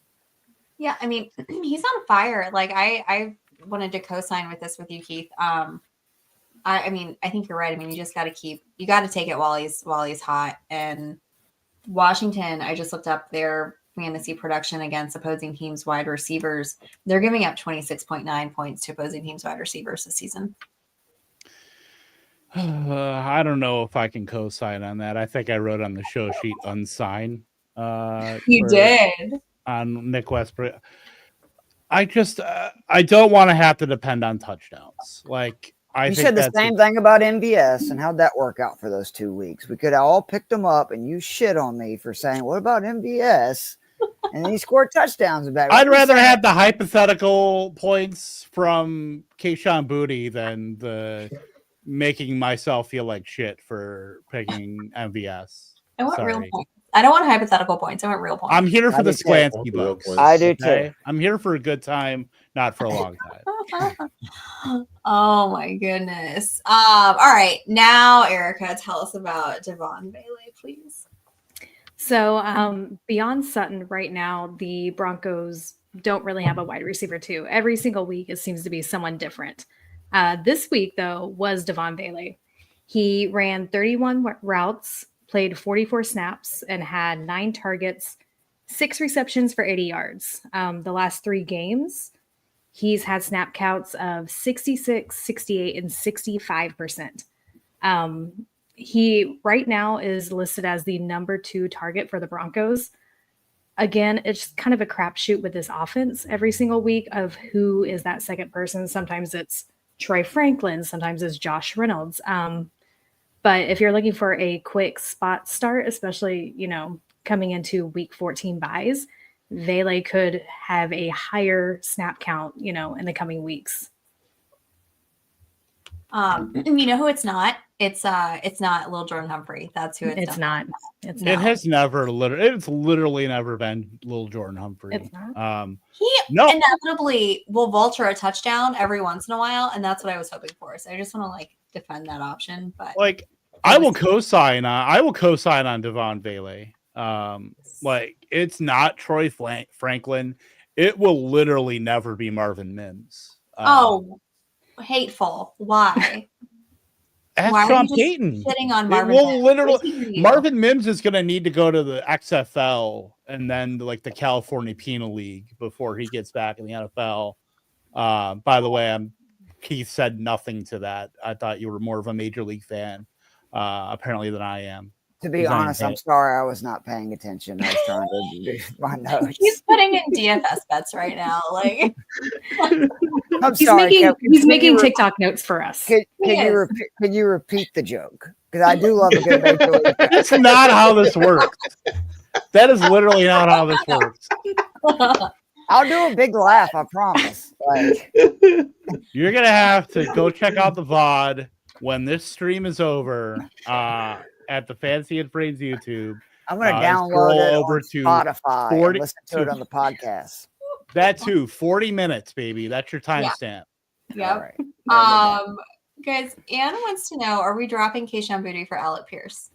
A: Yeah, I mean, he's on fire. Like I wanted to co-sign with this with you, Keith. I mean, I think you're right. I mean, you got to take it while he's hot. And Washington, I just looked up their fantasy production against opposing teams' wide receivers. They're giving up 26.9 points to opposing teams' wide receivers this season.
C: I don't know if I can co-sign on that. I think I wrote on the show sheet unsign.
A: You did
C: on Nick Westbrook. I just I don't want to have to depend on touchdowns. Like
D: you said the same thing about MVS, and how'd that work out for those 2 weeks? We could have all picked them up, and you shit on me for saying, "What about MVS?" And then he scored touchdowns back.
C: I'd rather have the hypothetical points from Keyshawn Booty than the making myself feel like shit for picking MVS.
A: I want real points. I don't want hypothetical points. I want real points.
C: I'm here for the Sklansky books.
D: I do too.
C: I'm here for a good time, not for a long time.
A: Oh my goodness. All right. Now, Erica, tell us about Devon Bailey, please.
E: So beyond Sutton right now, the Broncos don't really have a wide receiver too. Every single week, it seems to be someone different. This week, though, was Devon Bailey. He ran 31 routes, played 44 snaps, and had 9 targets, 6 receptions for 80 yards. The last 3 games, he's had snap counts of 66, 68, and 65%. He right now is listed as the number 2 target for the Broncos. Again, it's kind of a crapshoot with this offense every single week of who is that second person. Sometimes it's Troy Franklin, sometimes it's Josh Reynolds. But if you're looking for a quick spot start, especially, coming into week 14 buys, Vele could have a higher snap count, in the coming weeks.
A: You know who it's not? It's not Lil Jordan Humphrey. That's who
E: it's not.
C: It's literally never been Lil Jordan Humphrey.
E: It's not.
A: He inevitably will vulture a touchdown every once in a while, and that's what I was hoping for. So I just want to defend that option. But
C: I will co-sign on Devon Bailey. It's not Troy Franklin. It will literally never be Marvin Mims.
A: Hateful. Why?
C: Ask Sean Payton.
A: Sitting on Marvin Mims.
C: Marvin Mims is going to need to go to the XFL and then the California Penal League before he gets back in the NFL. By the way, Keith said nothing to that. I thought you were more of a Major League fan, apparently, than I am.
D: To be
C: He's not
D: honest,
C: even
D: I'm sorry I was not paying attention. I was trying to do my notes.
A: He's putting in DFS bets right now. Like,
D: I'm
E: He's
D: sorry.
E: making TikTok notes for us.
D: Can you repeat the joke? Because I do love a good Major League.
C: That's not how this works. That is literally not how this works.
D: I'll do a big laugh, I promise. Like,
C: You're gonna have to go check out the VOD when this stream is over at the Fancy and Frames YouTube.
D: I'm going to
C: scroll
D: download it
C: over
D: on
C: to
D: Spotify
C: 40
D: and listen to it on the podcast.
C: That too, 40 minutes, baby. That's your timestamp.
A: Yep.
D: All right.
A: Guys, Anne wants to know: are we dropping Keyshawn Boutte for Alec Pierce?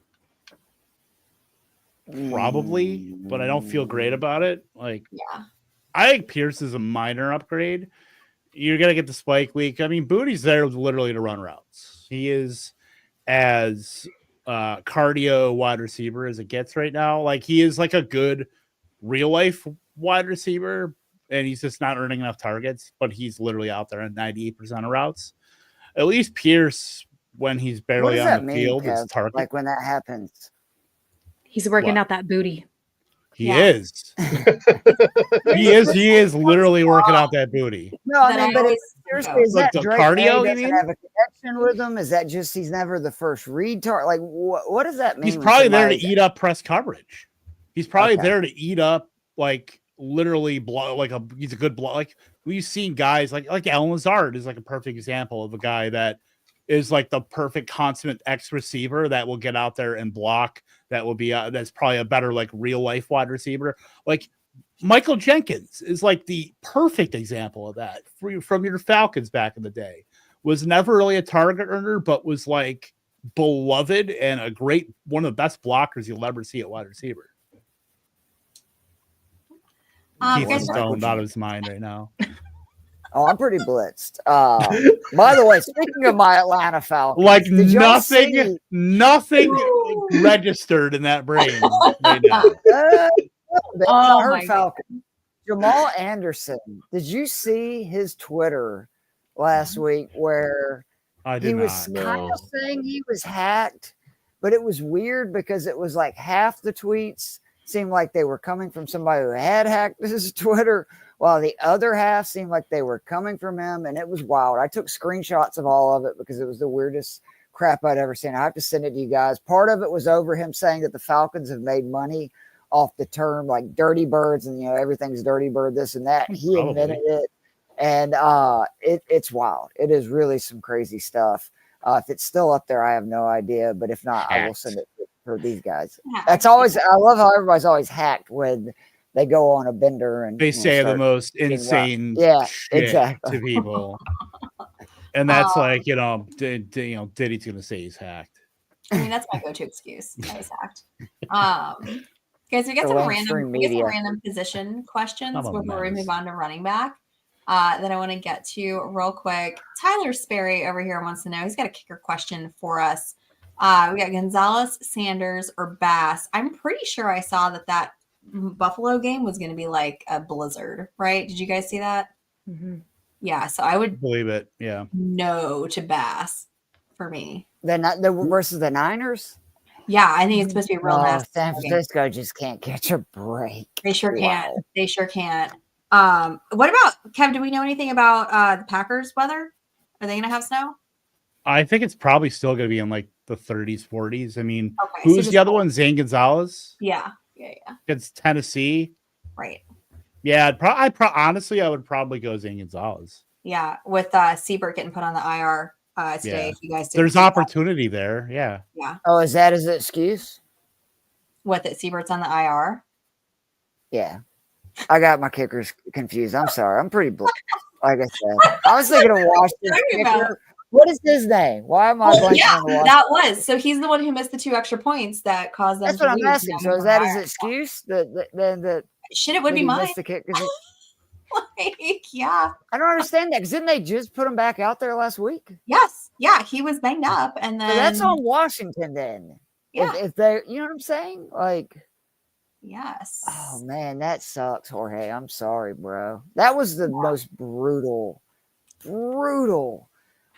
C: Probably, but I don't feel great about it. Like,
A: Yeah.
C: I think Pierce is a minor upgrade. You're gonna get the spike week. I mean, Bootie's there literally to run routes. He is as cardio wide receiver as it gets right now. Like, he is like a good real life wide receiver, and he's just not earning enough targets, but he's literally out there on 98% of routes. At least Pierce, when he's barely on the field, is target.
D: Like when that happens.
E: He's working out that booty.
C: He is. He is literally working out that booty.
D: No, I mean, but seriously, is that
C: the
D: Drake
C: cardio?
D: May
C: You
D: doesn't
C: mean?
D: have a connection with him? Is that just he's never the first read target? Like, what does that mean?
C: He's probably there to eat up press coverage. He's probably there to eat up, like, literally he's a good block. Like, we've seen guys like Alan Lazard is like a perfect example of a guy that is like the perfect consummate X receiver that will get out there and block. That will be that's probably a better like real life wide receiver. Like Michael Jenkins is like the perfect example of that from your Falcons back in the day. Was never really a target earner, but was like beloved and a great one of the best blockers you'll ever see at wide receiver. He's stoned out of his mind right now.
D: Oh, I'm pretty blitzed. By the way, speaking of my Atlanta Falcons,
C: like nothing registered in that brain right now.
D: I heard Falcons. Jamal Anderson. Did you see his Twitter last week where he was kind of saying he was hacked, but it was weird because it was like half the tweets seemed like they were coming from somebody who had hacked his Twitter, while the other half seemed like they were coming from him, and it was wild. I took screenshots of all of it because it was the weirdest crap I'd ever seen. I have to send it to you guys. Part of it was over him saying that the Falcons have made money off the term like dirty birds and, everything's dirty bird, this and that. He admitted it, and it's wild. It is really some crazy stuff. If it's still up there, I have no idea, but if not, I will send it for these guys. That's always, I love how everybody's always hacked when they go on a bender and
C: they say the most insane shit to people. And that's like, Diddy's gonna say he's hacked.
A: I mean, that's my go-to excuse. I was hacked. Guys, we get some random position questions before we move on to running back. That I want to get to real quick. Tyler Sperry over here wants to know. He's got a kicker question for us. We got Gonzalez, Sanders, or Bass. I'm pretty sure I saw that Buffalo game was going to be like a blizzard, right? Did you guys see that?
E: Mm-hmm.
A: Yeah, so I would
C: believe it. Yeah.
A: No to Bass for me.
D: They're not versus the Niners.
A: Yeah, I think it's supposed to be real nasty.
D: San Francisco just can't catch a break.
A: They sure can't. They sure can't. What about Kev? Do we know anything about the Packers weather? Are they going to have snow?
C: I think it's probably still going to be in like the 30s, 40s. I mean, who's the other one? Zane Gonzalez?
A: Yeah.
C: Against Tennessee.
A: Right.
C: Yeah, honestly, I would probably go Zane Gonzalez.
A: Yeah, with Siebert getting put on the IR today. If you guys
C: there's opportunity there. Yeah.
A: Yeah.
D: Oh, is that his excuse?
A: What, that Siebert's on the IR?
D: Yeah. I got my kickers confused. I'm sorry. I'm pretty like I said. I was thinking of Washington kicker. What is his name? Why am I blanking on the
A: that was. So he's the one who missed the 2 extra points that caused them.
D: That's what I'm asking. So is that his excuse?
A: Shit, it would be mine. Yeah.
D: I don't understand that because didn't they just put him back out there last week?
A: Yes. Yeah, he was banged up, and then
D: so that's on Washington then.
A: Yeah.
D: If they, you know what I'm saying? Like.
A: Yes.
D: Oh man, that sucks, Jorge. I'm sorry, bro. That was the most brutal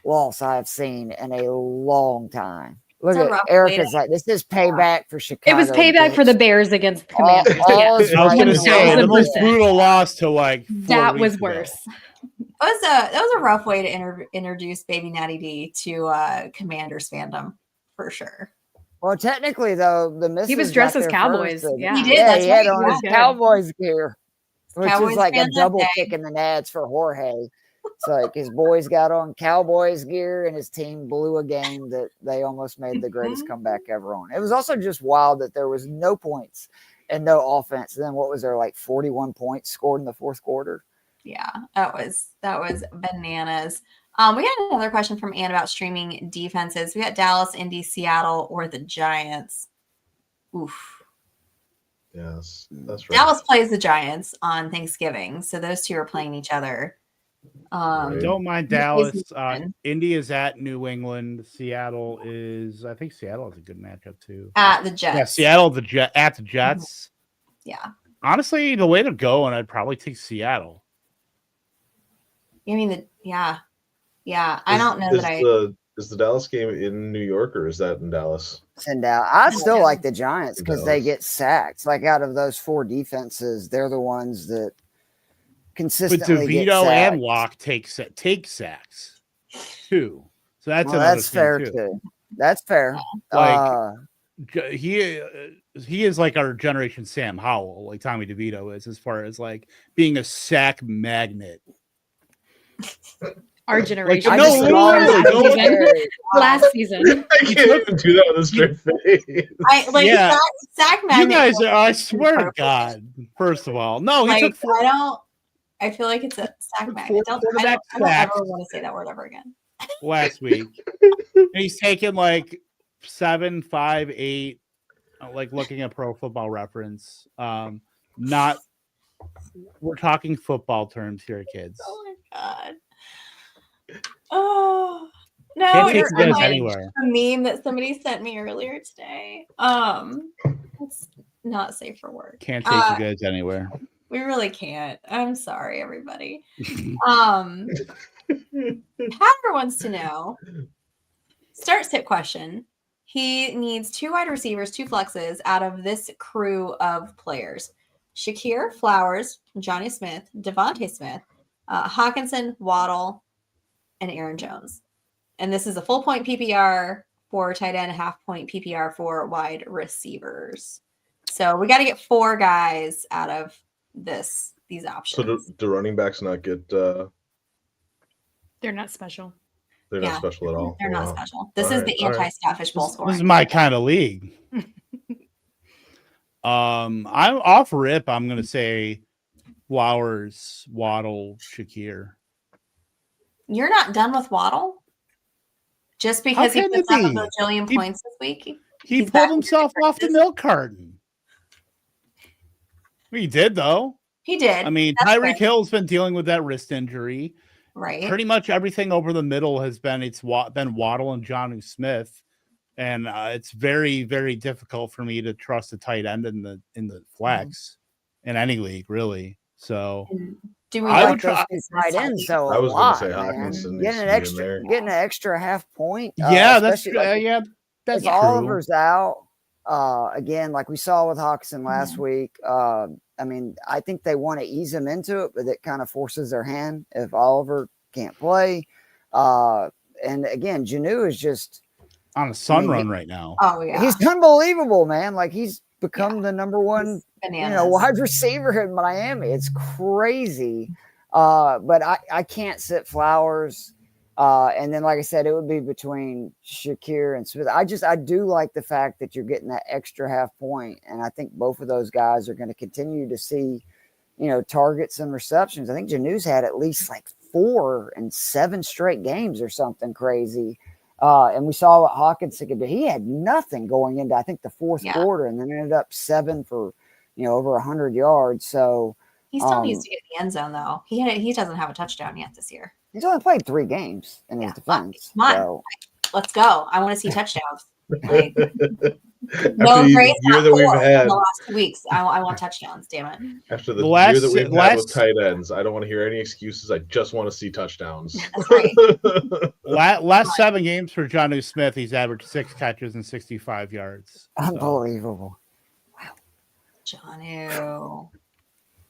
D: loss I've seen in a long time. Look
A: It's a
D: at
A: rough
D: Erica's
A: way
D: like, this is payback for Chicago.
E: It was payback for
D: bitch.
E: the Bears against the
D: All-
E: Commanders.
D: all
E: Yeah.
D: is
C: I was
D: right
C: going to
D: in the
C: say the most
E: 1000%.
C: brutal loss to like 4
E: That
C: weeks
E: was
C: ago.
E: worse.
A: That was a rough way to introduce Baby Natty D to Commanders fandom for sure.
D: Well, technically, though, the missus
E: He was dressed
D: got
E: as
D: there
E: Cowboys.
D: first, and-
E: Yeah.
A: He did,
D: Yeah,
A: that's
D: he had
A: right,
D: on
A: yeah.
D: his Cowboys gear, which
A: Cowboys
D: is like a
A: fans that
D: double
A: day.
D: kick in the nads for Jorge. It's like his boys got on Cowboys gear, and his team blew a game that they almost made the greatest comeback ever on. It was also just wild that there was no points and no offense. And then what was there, like 41 points scored in the fourth quarter?
A: Yeah, that was bananas. We got another question from Ann about streaming defenses. We got Dallas, Indy, Seattle, or the Giants. Oof.
B: Yes, that's right.
A: Dallas plays the Giants on Thanksgiving, so those two are playing each other.
B: Right.
C: Don't mind
A: Who plays
C: Dallas.
A: New England?
C: Indy is at New England. Seattle is, I think Seattle is a good matchup too.
A: At the Jets.
C: Yeah, Seattle at the Jets.
A: Yeah.
C: Honestly, the way to go, and I'd probably take Seattle.
A: I mean, yeah. I don't know that I.
B: Is the Dallas game in New York or is that in Dallas?
D: Send out. I still
A: Yeah.
D: like the Giants because they
B: Dallas.
D: get sacks. Like out of those four defenses, they're the ones that
C: But
D: consistently get
C: DeVito
D: sacked.
C: and Locke take sacks too. So that's
D: Well,
C: another
D: that's
C: thing,
D: fair
C: too.
D: too. That's fair.
C: Like, He is like our generation Sam Howell, like Tommy DeVito is, as far as like being a sack magnet.
E: Our generation.
C: Like,
D: I just
C: literally,
D: love
C: go
D: it.
E: Last season.
B: I can't even do that with a straight face.
A: I like
C: Yeah.
A: sack
C: You
A: magnet.
C: guys are, I swear to God, first of all. No, he
A: Like,
C: took four.
A: I feel like it's a sack
C: Took
A: magnet.
C: four
A: I
C: quarterback
A: don't ever
C: sacks.
A: want to say that word ever again.
C: last week. And he's taken like 7, 5, 8, like looking at Pro Football Reference. Not, we're talking football terms here, kids.
A: Oh my god. Oh no!
C: Can't take
A: you're
C: you guys
A: like
C: anywhere.
A: a meme that somebody sent me earlier today. It's not safe for work.
C: Can't take you guys anywhere.
A: We really can't. I'm sorry, everybody. Patter wants to know. Start sit question. He needs 2 wide receivers, 2 flexes out of this crew of players: Shakir, Flowers, Johnny Smith, Devontae Smith, Hawkinson, Waddle, and Aaron Jones. And this is a full point PPR for tight end, half point PPR for wide receivers. So we got to get 4 guys out of these options.
B: So do running backs not get?
E: They're not special.
B: They're
A: Yeah.
B: not special at all.
A: They're not
B: Wow.
A: special. This
B: All
A: is
B: right,
A: the
B: all right.
A: anti-Scottish Bowl scoring.
C: This is my kind of league. I'm off rip. I'm gonna say Flowers, Waddle, Shakir.
A: You're not done with Waddle? Just because he
C: can
A: puts
C: you
A: up a
C: be?
A: bajillion
C: He-
A: points this week?
C: He
A: He's
C: pulled
A: back
C: himself
A: with
C: off the
A: this.
C: milk carton. He did though.
A: He did.
C: I mean,
A: That's
C: Tyreek
A: right.
C: Hill's been dealing with that wrist injury.
A: Right.
C: Pretty much everything over the middle has been been Waddle and Johnny Smith, and it's very, very difficult for me to trust a tight end in the flex in any league, really. So
A: Do we
C: I
A: like
C: would
D: those
C: try-
D: two tight ends though.
B: I was
D: a
B: gonna
D: lot,
B: say
D: man.
B: Hawkinson
D: Getting
B: needs
D: an
B: to be in there.
D: getting an extra half point.
C: yeah, that's
D: especially
C: true.
D: like
C: Yeah, that's
D: if
C: true.
D: Oliver's out, again, like we saw with Hawkinson last week. I mean, I think they want to ease him into it, but it kind of forces their hand if Oliver can't play. And again, Janu is just
C: On a sun
D: I mean,
C: run right now.
A: Oh yeah.
D: he's unbelievable, man. Like he's become the number one
A: Bananas.
D: wide receiver in Miami. It's crazy. But I can't sit Flowers. And then, like I said, it would be between Shakir and Smith. I do like the fact that you're getting that extra half point. And I think both of those guys are going to continue to see, targets and receptions. I think Janu's had at least like 4 and 7 straight games or something crazy. And we saw what Hawkinson could do. He had nothing going into, I think, the fourth quarter, and then ended up 7 for, over 100 yards. So
A: he still needs to get in the end zone though. He doesn't have a touchdown yet this year.
D: he's only played 3 games in his defense.
A: Come on.
D: So
A: Let's go. I want to see touchdowns. Like, No
B: After
A: Grace,
B: the year
A: not
B: that we've
A: 4 in
B: had,
A: the last 2 weeks. I want touchdowns. Damn it.
B: after the
C: The
B: year that
C: last-
B: we've had
C: last-
B: with tight ends, I don't want to hear any excuses. I just want to see touchdowns.
A: That's right.
C: Last 7 games for Jonnu Smith, he's averaged 6 catches and 65 yards. So,
D: Unbelievable.
A: Johnu.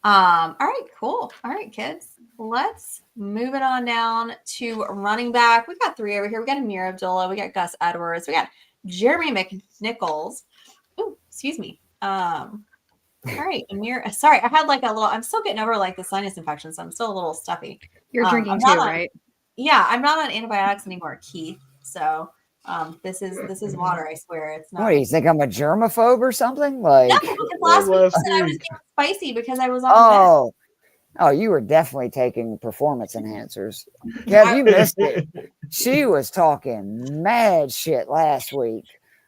A: All right, cool. All right, kids. Let's move it on down to running back. We got 3 over here. We got Amir Abdullah. We got Gus Edwards. We got Jeremy McNichols. Oh, excuse me. All right, Amir. Sorry, I had like a little. I'm still getting over like the sinus infection, so I'm still a little stuffy.
E: You're drinking
A: I'm
E: too,
A: not on-
E: right?
A: Yeah, I'm not on antibiotics anymore, Keith. So this is water. I swear it's not.
D: What do you think? I'm a germaphobe or something? Like,
A: No, because last week you said I was
B: week.
A: getting spicy because I was on. meds.
D: oh, you were definitely taking performance enhancers. Kev, you missed it. She was talking mad shit last week.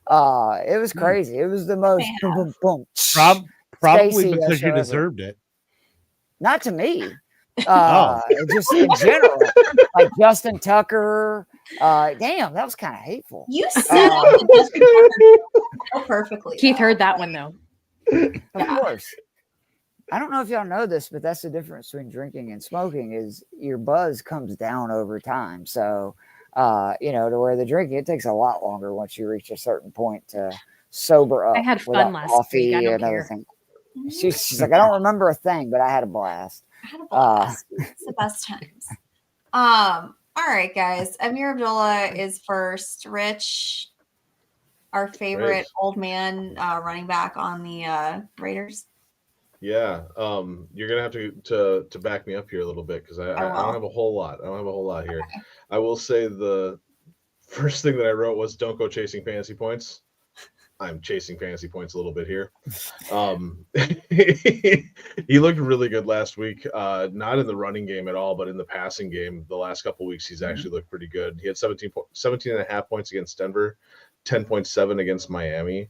D: It was crazy. It was the most boom, boom, boom.
C: probably
D: Stacey
C: because you
D: show ever.
C: deserved it.
D: Not to me.
C: Oh.
D: Just in general, like Justin Tucker. Damn, that was kind of hateful.
A: You said Justin Tucker so perfectly.
E: Keith
A: though.
E: heard that one though.
D: Of course. I don't know if y'all know this, but that's the difference between drinking and smoking is your buzz comes down over time. So, to where the drinking, it takes a lot longer once you reach a certain point to sober up.
E: I had fun
D: without
E: last
D: coffee
E: week. I don't
D: and
E: care.
D: everything. She's like, I don't remember a thing, but I had a blast.
A: I had a blast. It's the best times. All right, guys. Amir Abdullah is first. Rich, our favorite
B: Right.
A: old man running back on the Raiders.
B: Yeah, you're gonna have to back me up here a little bit because I don't have a whole lot. I don't have a whole lot here.
A: Okay.
B: I will say the first thing that I wrote was don't go chasing fantasy points. I'm chasing fantasy points a little bit here. He looked really good last week. Not in the running game at all, but in the passing game, the last couple of weeks, he's actually looked pretty good. He had 17 and a half points against Denver, 10.7 against Miami.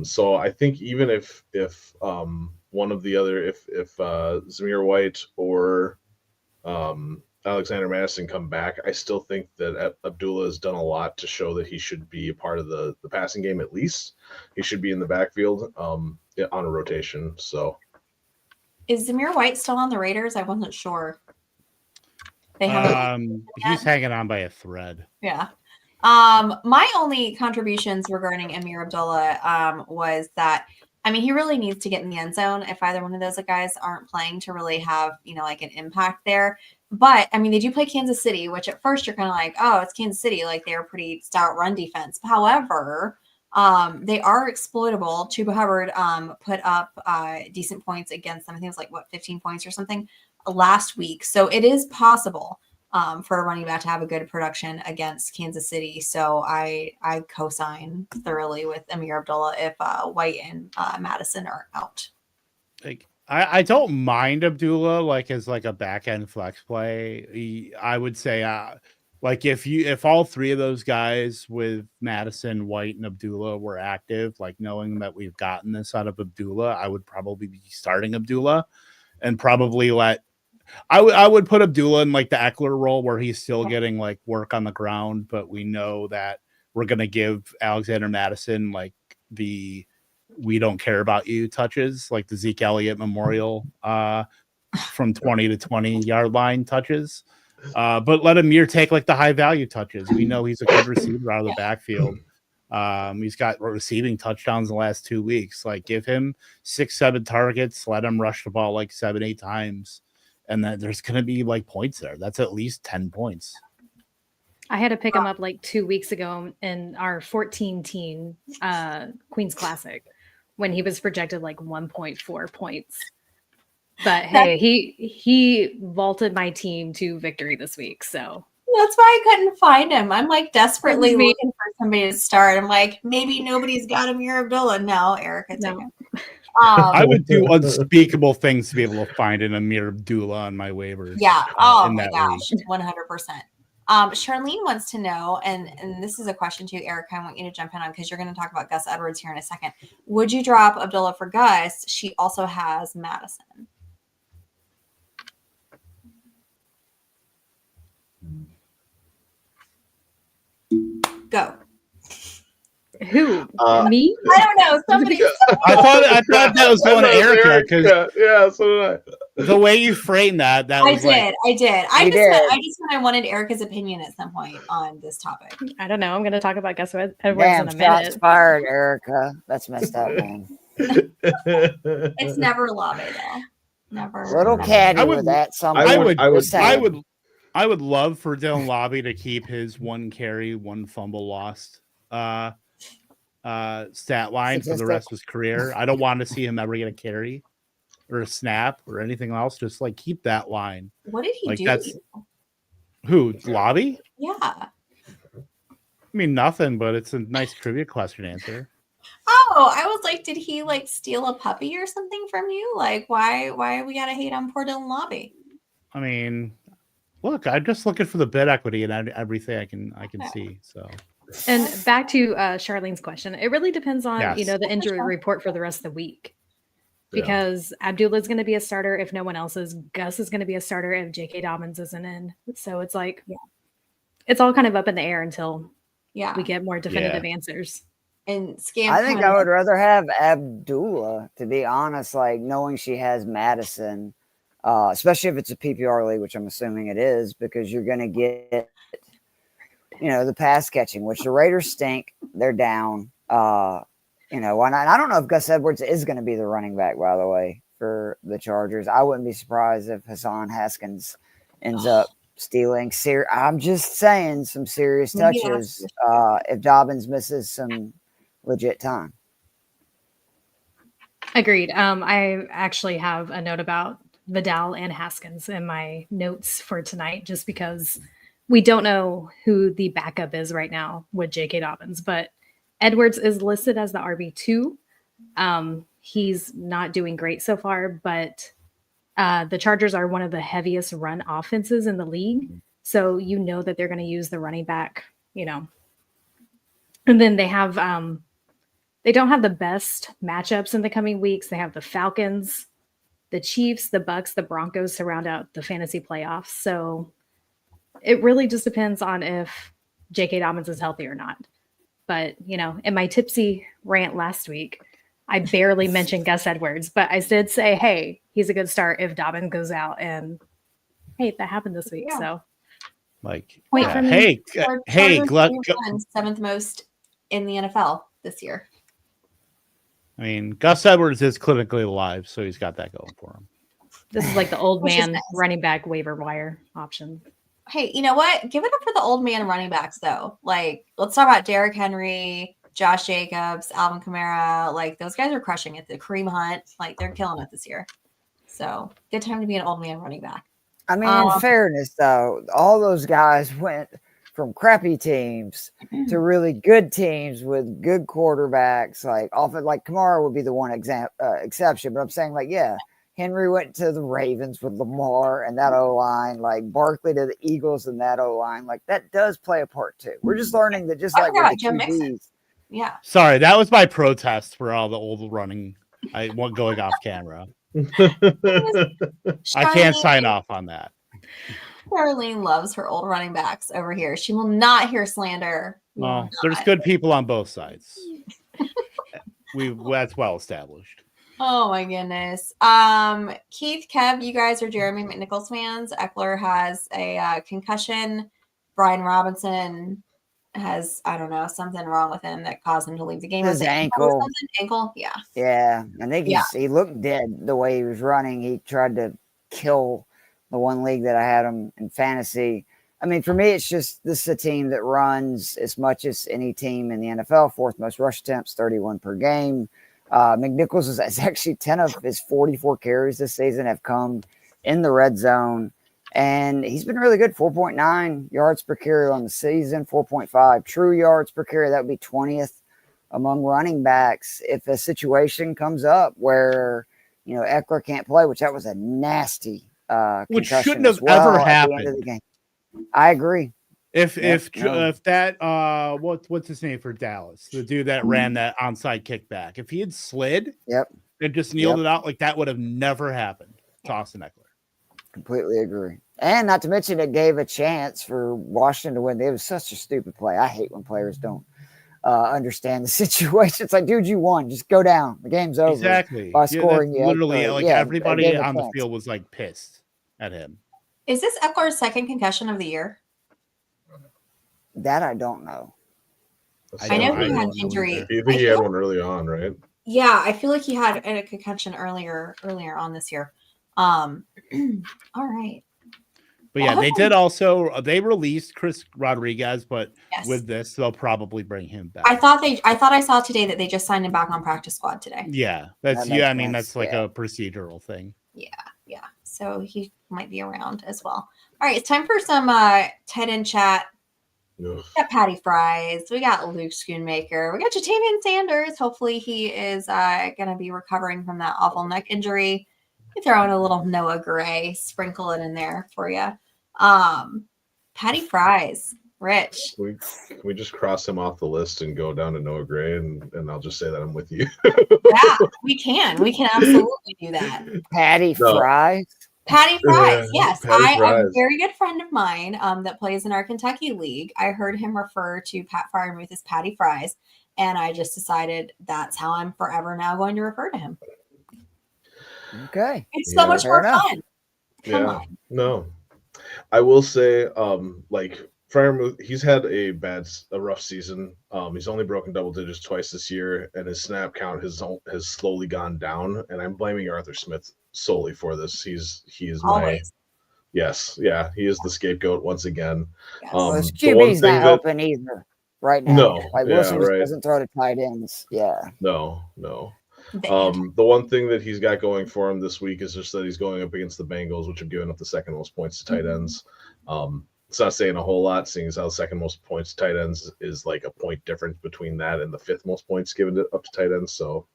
B: So I think even if one of the other, if Zamir White or Alexander Madison come back, I still think that Abdullah has done a lot to show that he should be a part of the passing game. At least he should be in the backfield on a rotation. So
A: Is Zamir White still on the Raiders? I wasn't sure. They have
C: He's hanging on by a thread.
A: Yeah. My only contributions regarding Amir Abdullah was that, I mean, he really needs to get in the end zone if either one of those guys aren't playing to really have, like an impact there. But I mean, they do play Kansas City, which at first you're kind of like, oh, it's Kansas City. Like they're a pretty stout run defense. However, they are exploitable. Chuba Hubbard put up decent points against them. I think it was like 15 points or something last week. So it is possible for a running back to have a good production against Kansas City. So I co-sign thoroughly with Amir Abdullah if White and Madison are out.
C: Like I don't mind Abdullah like as like a back end flex play. I would say like if all 3 of those guys with Madison, White, and Abdullah were active, like knowing that we've gotten this out of Abdullah, I would probably be starting Abdullah and probably I would put Abdullah in like the Eckler role where he's still getting like work on the ground, but we know that we're going to give Alexander Madison like the we don't care about you touches, like the Zeke Elliott memorial from 20 to 20 yard line touches. But let Amir take like the high value touches. We know he's a good receiver out of the backfield. He's got receiving touchdowns in the last 2 weeks. Like give him 6-7 targets, let him rush the ball like 7-8 times. And then there's going to be like points there. That's at least 10 points.
E: I had to pick him up like 2 weeks ago in our 14-team Queen's Classic when he was projected like 1.4 points. But hey, he vaulted my team to victory this week. So
A: that's why I couldn't find him. I'm like desperately looking for somebody to start. I'm like, maybe nobody's got Amir Abdullah. No, Erica took him.
C: I would do unspeakable things to be able to find an Amir Abdullah on my waivers.
A: Yeah. Oh my gosh, 100%. Charlene wants to know, and this is a question to you, Erica. I want you to jump in on because you're going to talk about Gus Edwards here in a second. Would you drop Abdullah for Gus? She also has Madison.
B: I
E: Who?
B: Uh,
E: Me?
A: I don't know. Somebody.
C: I thought that was going to Erica because
B: Yeah, so did I.
C: the way you framed that
A: I
C: was
A: did.
C: like,
A: I did. I
D: You
A: just
D: did.
A: meant I wanted Erica's opinion at some point on this topic.
E: I don't know. I'm going to talk about Gus Edwards
D: Damn,
E: in a
D: shots
E: minute.
D: fired, Erica. That's messed up, man.
A: It's never Lave though. Never.
D: Little
A: never.
D: caddy
C: I would-
D: with that.
C: I
D: Would.
C: I would love for Dylan Lobby to keep his 1 carry, 1 fumble lost stat line for the rest of his career. I don't want to see him ever get a carry or a snap or anything else. Just like keep that line.
A: What did he
C: Like
A: do?
C: that's who Lobby?
A: Yeah.
C: I mean nothing, but it's a nice trivia question answer.
A: Oh, I was like, did he like steal a puppy or something from you? Like, why we gotta hate on poor Dylan Lobby?
C: I mean, look, I'm just looking for the bid equity and everything I can see. So,
E: And back to Charlene's question, it really depends on
C: Yes.
E: the injury report for the rest of the week, because Abdullah's going to be a starter if no one else is. Gus is going to be a starter if J.K. Dobbins isn't in. So it's like, it's all kind of up in the air until we get more definitive answers.
A: And scam.
D: I think I would rather have Abdullah, to be honest. Like knowing she has Madison. Especially if it's a PPR league, which I'm assuming it is, because you're going to get, the pass catching, which the Raiders stink. They're down. Why not? I don't know if Gus Edwards is going to be the running back, by the way, for the Chargers. I wouldn't be surprised if Hassan Haskins ends up stealing. I'm just saying some serious touches if Dobbins misses some legit time.
E: Agreed. I actually have a note about Vidal and Haskins in my notes for tonight, just because we don't know who the backup is right now with J.K. Dobbins, but Edwards is listed as the RB2. He's not doing great so far, but the Chargers are one of the heaviest run offenses in the league. So that they're going to use the running back, and then they have they don't have the best matchups in the coming weeks. They have the Falcons, the Chiefs, the Bucks, the Broncos to round out the fantasy playoffs. So it really just depends on if J.K. Dobbins is healthy or not. But, in my tipsy rant last week, I barely mentioned Gus Edwards, but I did say, hey, he's a good start if Dobbins goes out. And, hey, that happened this week. So,
C: hey,
A: seventh most in the NFL this year.
C: I mean, Gus Edwards is clinically alive, so he's got that going for him.
E: This is like the old man running back waiver wire option.
A: Hey, you know what? Give it up for the old man running backs, though. Like, let's talk about Derrick Henry, Josh Jacobs, Alvin Kamara. Like, those guys are crushing it. The Kareem Hunt, like, they're killing it this year. So, good time to be an old man running back.
D: I mean, in fairness, though, all those guys went from crappy teams to really good teams with good quarterbacks. Like, often, like Kamara would be the one exception, but I'm saying, like, Henry went to the Ravens with Lamar and that O-line, like Barkley to the Eagles and that O-line. Like, that does play a part, too. We're just learning that just like with the QBs.
A: Yeah.
C: Sorry, that was my protest for all the old running. I want going off camera. I can't sign off on that.
A: Charlene loves her old running backs over here. She will not hear slander.
C: Well, there's good people on both sides. That's well established.
A: Oh my goodness. Keith, Kev, you guys are Jeremy McNichols fans. Eckler has a concussion. Brian Robinson has, I don't know, something wrong with him that caused him to leave the game.
D: His ankle.
A: Ankle? Yeah.
D: Yeah. I think he looked dead the way he was running. He tried to kill the one league that I had him in fantasy. I mean, for me, it's just this is a team that runs as much as any team in the NFL. 4th most rush attempts, 31 per game. McNichols is actually 10 of his 44 carries this season have come in the red zone. And he's been really good. 4.9 yards per carry on the season, 4.5 true yards per carry. That would be 20th among running backs. If a situation comes up where, Eckler can't play, which that was a nasty
C: which shouldn't have
D: ever
C: happened.
D: I agree.
C: If that what's his name for Dallas, the dude that ran that onside kickback, if he had slid and just kneeled it out, like that would have never happened to Austin Eckler.
D: Completely agree. And not to mention it gave a chance for Washington to win. It was such a stupid play. I hate when players don't understand the situation. It's like, dude, you won. Just go down. The game's over.
C: Exactly.
D: By scoring,
C: that's literally like
D: I
C: everybody
D: gave a
C: on the
D: chance.
C: field was like pissed at him.
A: Is this Eckler's second concussion of the year?
D: That I don't know.
A: I know he
C: don't
A: had
C: know
A: injury.
C: either.
B: You think he had one early on, right?
A: Yeah, I feel like he had a concussion earlier on this year. All right.
C: But yeah, they did also they released Chris Rodriguez, but with this they'll probably bring him back.
A: I thought I saw today that they just signed him back on practice squad today.
C: Yeah, that's I mean that's like a procedural thing.
A: Yeah. So he might be around as well. All right, it's time for some tight end chat.
B: Ugh.
A: We got Patty Fries. We got Luke Schoonmaker. We got Jatavian Sanders. Hopefully he is going to be recovering from that awful neck injury. You throw in a little Noah Gray, sprinkle it in there for you. Patty Fries, Rich.
B: Can we just cross him off the list and go down to Noah Gray, and I'll just say that I'm with you.
A: Yeah, we can. We can absolutely do that.
D: Patty Fries.
A: Patty Fries, yes.
B: Patty Fries.
A: A very good friend of mine that plays in our Kentucky league. I heard him refer to Pat Freiermuth as Patty Fries, and I just decided that's how I'm forever now going to refer to him.
D: Okay.
A: It's so much more fun. Come
B: Yeah.
A: on.
B: No. I will say, like Freiermuth, he's had a rough season. He's only broken double digits twice this year, and his snap count has slowly gone down. And I'm blaming Arthur Smith solely for this. He is
A: Always.
B: he is the scapegoat once again.
A: Yes.
D: His QB's not helping either right now.
B: No,
D: like Wilson just doesn't throw to tight ends. Yeah.
B: No. The one thing that he's got going for him this week is just that he's going up against the Bengals, which have given up the second most points to tight ends. It's not saying a whole lot, seeing as how the second most points to tight ends is like a point difference between that and the fifth most points given up to tight ends. So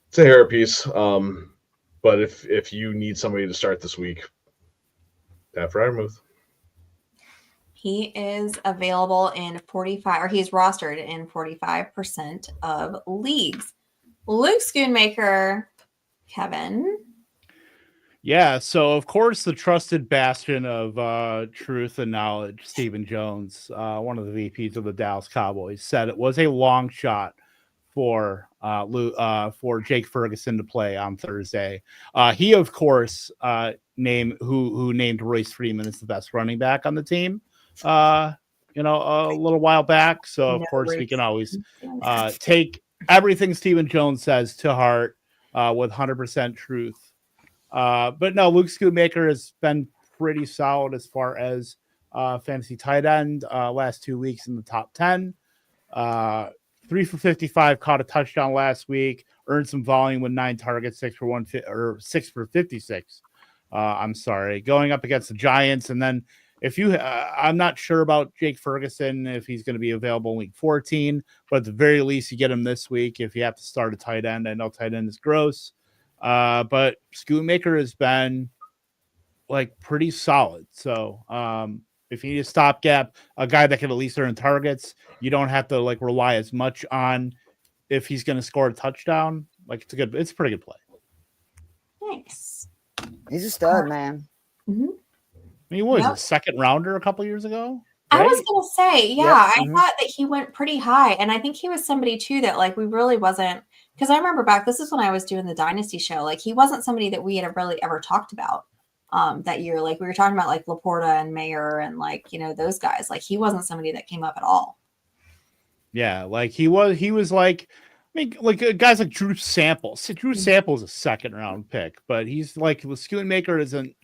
B: it's a hair piece. But if you need somebody to start this week, Pat Freiermuth.
A: He is available in 45, or he's rostered in 45% of leagues. Luke Schoonmaker, Kevin.
C: Yeah, so of course the trusted bastion of truth and knowledge, Stephen Jones, one of the VPs of the Dallas Cowboys, said it was a long shot for Jake Ferguson to play on Thursday. He of course named Royce Freeman as the best running back on the team. A little while back. So of course we can always take everything Stephen Jones says to heart with 100% truth. But no, Luke Schoonmaker has been pretty solid as far as fantasy tight end. Last 2 weeks in the top 10. 3 for 55, caught a touchdown last week. Earned some volume with 9 targets, 6 for 56. I'm sorry, going up against the Giants, and then. I'm not sure about Jake Ferguson if he's going to be available in week 14, but at the very least, you get him this week if you have to start a tight end. I know tight end is gross, but Schoonmaker has been like pretty solid. So if you need a stopgap, a guy that can at least earn targets, you don't have to like rely as much on if he's going to score a touchdown. Like it's a pretty good play.
A: Nice.
D: He's a stud, man.
A: Mm-hmm.
C: I mean, what was a second rounder a couple years ago?
A: Right? I was going to say, yeah, I thought that he went pretty high. And I think he was somebody too that like we really wasn't, because I remember back, this is when I was doing the Dynasty show. Like he wasn't somebody that we had really ever talked about that year. Like we were talking about like Laporta and Mayer and like, those guys. Like he wasn't somebody that came up at all.
C: Yeah, like he was like, I mean, like guys like Drew Sample. Drew Sample is a second round pick, but he's like, Schoonmaker isn't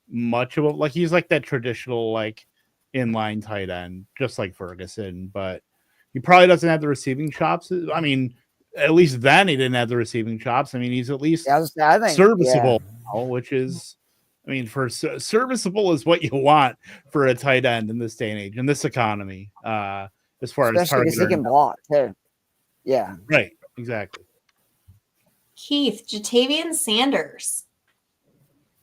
C: much of a like he's like that traditional like inline tight end, just like Ferguson, but he probably doesn't have the receiving chops. I mean, at least then he didn't have the receiving chops. I mean, he's at least serviceable, which is, I mean, for serviceable is what you want for a tight end in this day and age, in this economy. As far as
D: target, he can block too. Yeah,
C: right, exactly.
A: Keith, Jatavian Sanders.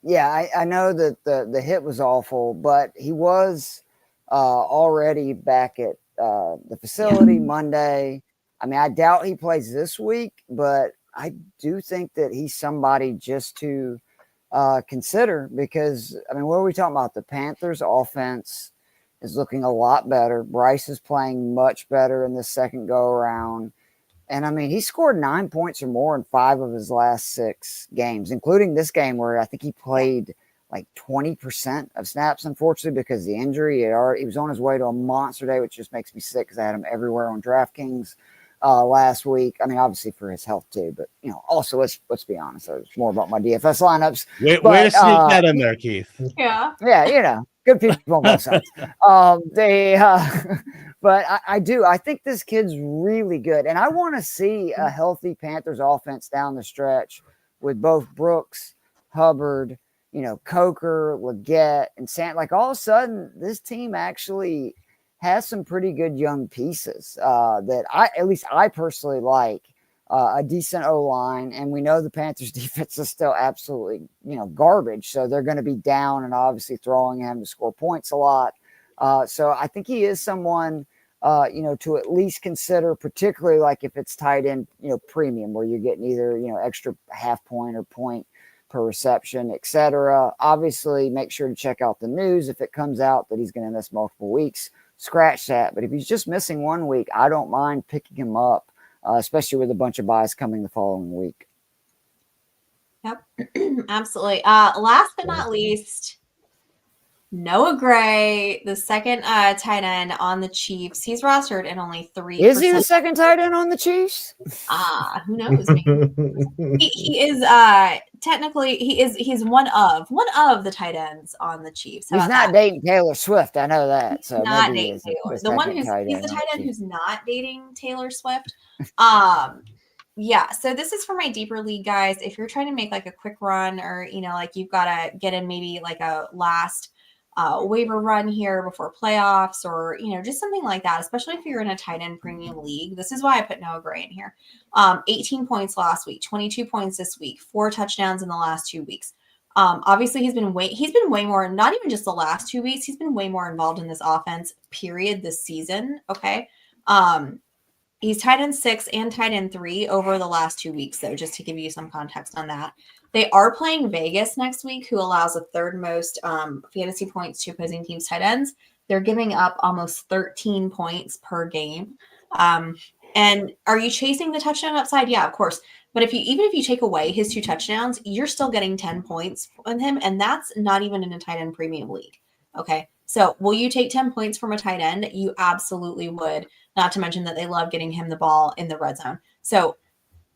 D: Yeah, I know that the hit was awful, but he was already back at the facility Monday. I mean, I doubt he plays this week, but I do think that he's somebody just to consider because, I mean, what are we talking about? The Panthers offense is looking a lot better. Bryce is playing much better in the second go around. And I mean, he scored 9 points or more in 5 of his last 6 games, including this game where I think he played like 20% of snaps, unfortunately, because of the injury. He was on his way to a monster day, which just makes me sick because I had him everywhere on DraftKings last week. I mean, obviously for his health too, but also let's be honest, it's more about my DFS lineups.
C: Way to sneak that in there, Keith.
A: Yeah.
D: Yeah, good people on both sides. But I think this kid's really good. And I want to see a healthy Panthers offense down the stretch with both Brooks, Hubbard, Coker, Leggett, and Like all of a sudden, this team actually has some pretty good young pieces that at least I personally like. A decent O-line, and we know the Panthers defense is still absolutely, garbage. So they're going to be down and obviously throwing him to score points a lot. So I think he is someone, to at least consider, particularly like if it's tight end, premium, where you're getting either, extra half point or point per reception, etc. Obviously, make sure to check out the news. If it comes out that he's going to miss multiple weeks, scratch that. But if he's just missing 1 week, I don't mind picking him up. Especially with a bunch of buys coming the following week.
A: Yep, absolutely. Last but not least, Noah Gray, the second tight end on the Chiefs. He's rostered in only 3%.
D: Is he the second tight end on the Chiefs?
A: Who knows? He is technically he's one of the tight ends on the Chiefs.
D: He's not dating Taylor Swift. I know that. So
A: not dating Taylor. The one he's the tight end who's not dating Taylor Swift. Yeah, so this is for my deeper league guys. If you're trying to make like a quick run, or like you've got to get in maybe like a last waiver run here before playoffs, or just something like that, especially if you're in a tight end premium league. This is why I put Noah Gray in here. 18 points last week, 22 points this week, 4 touchdowns in the last 2 weeks. Obviously he's been way more, not even just the last 2 weeks, he's been way more involved in this offense period this season. Okay. He's tight end 6 and tight end 3 over the last 2 weeks, though, just to give you some context on that. They are playing Vegas next week, who allows the third most fantasy points to opposing teams' tight ends. They're giving up almost 13 points per game. And are you chasing the touchdown upside? Yeah, of course. But even if you take away his 2 touchdowns, you're still getting 10 points on him, and that's not even in a tight end premium league. Okay, so will you take 10 points from a tight end? You absolutely would. Not to mention that they love getting him the ball in the red zone. So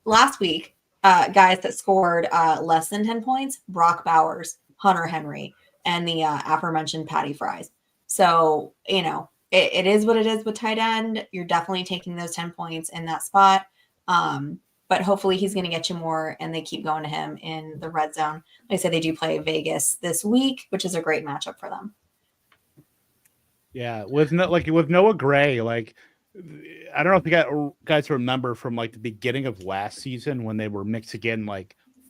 A: last week, guys that scored less than 10 points, Brock Bowers, Hunter Henry, and the aforementioned Patty Fries. So, it is what it is with tight end. You're definitely taking those 10 points in that spot. But hopefully he's going to get you more, and they keep going to him in the red zone. Like I said, they do play Vegas this week, which is a great matchup for them.
C: Yeah, with Noah Gray, I don't know if you guys remember from the beginning of last season when they were mixing in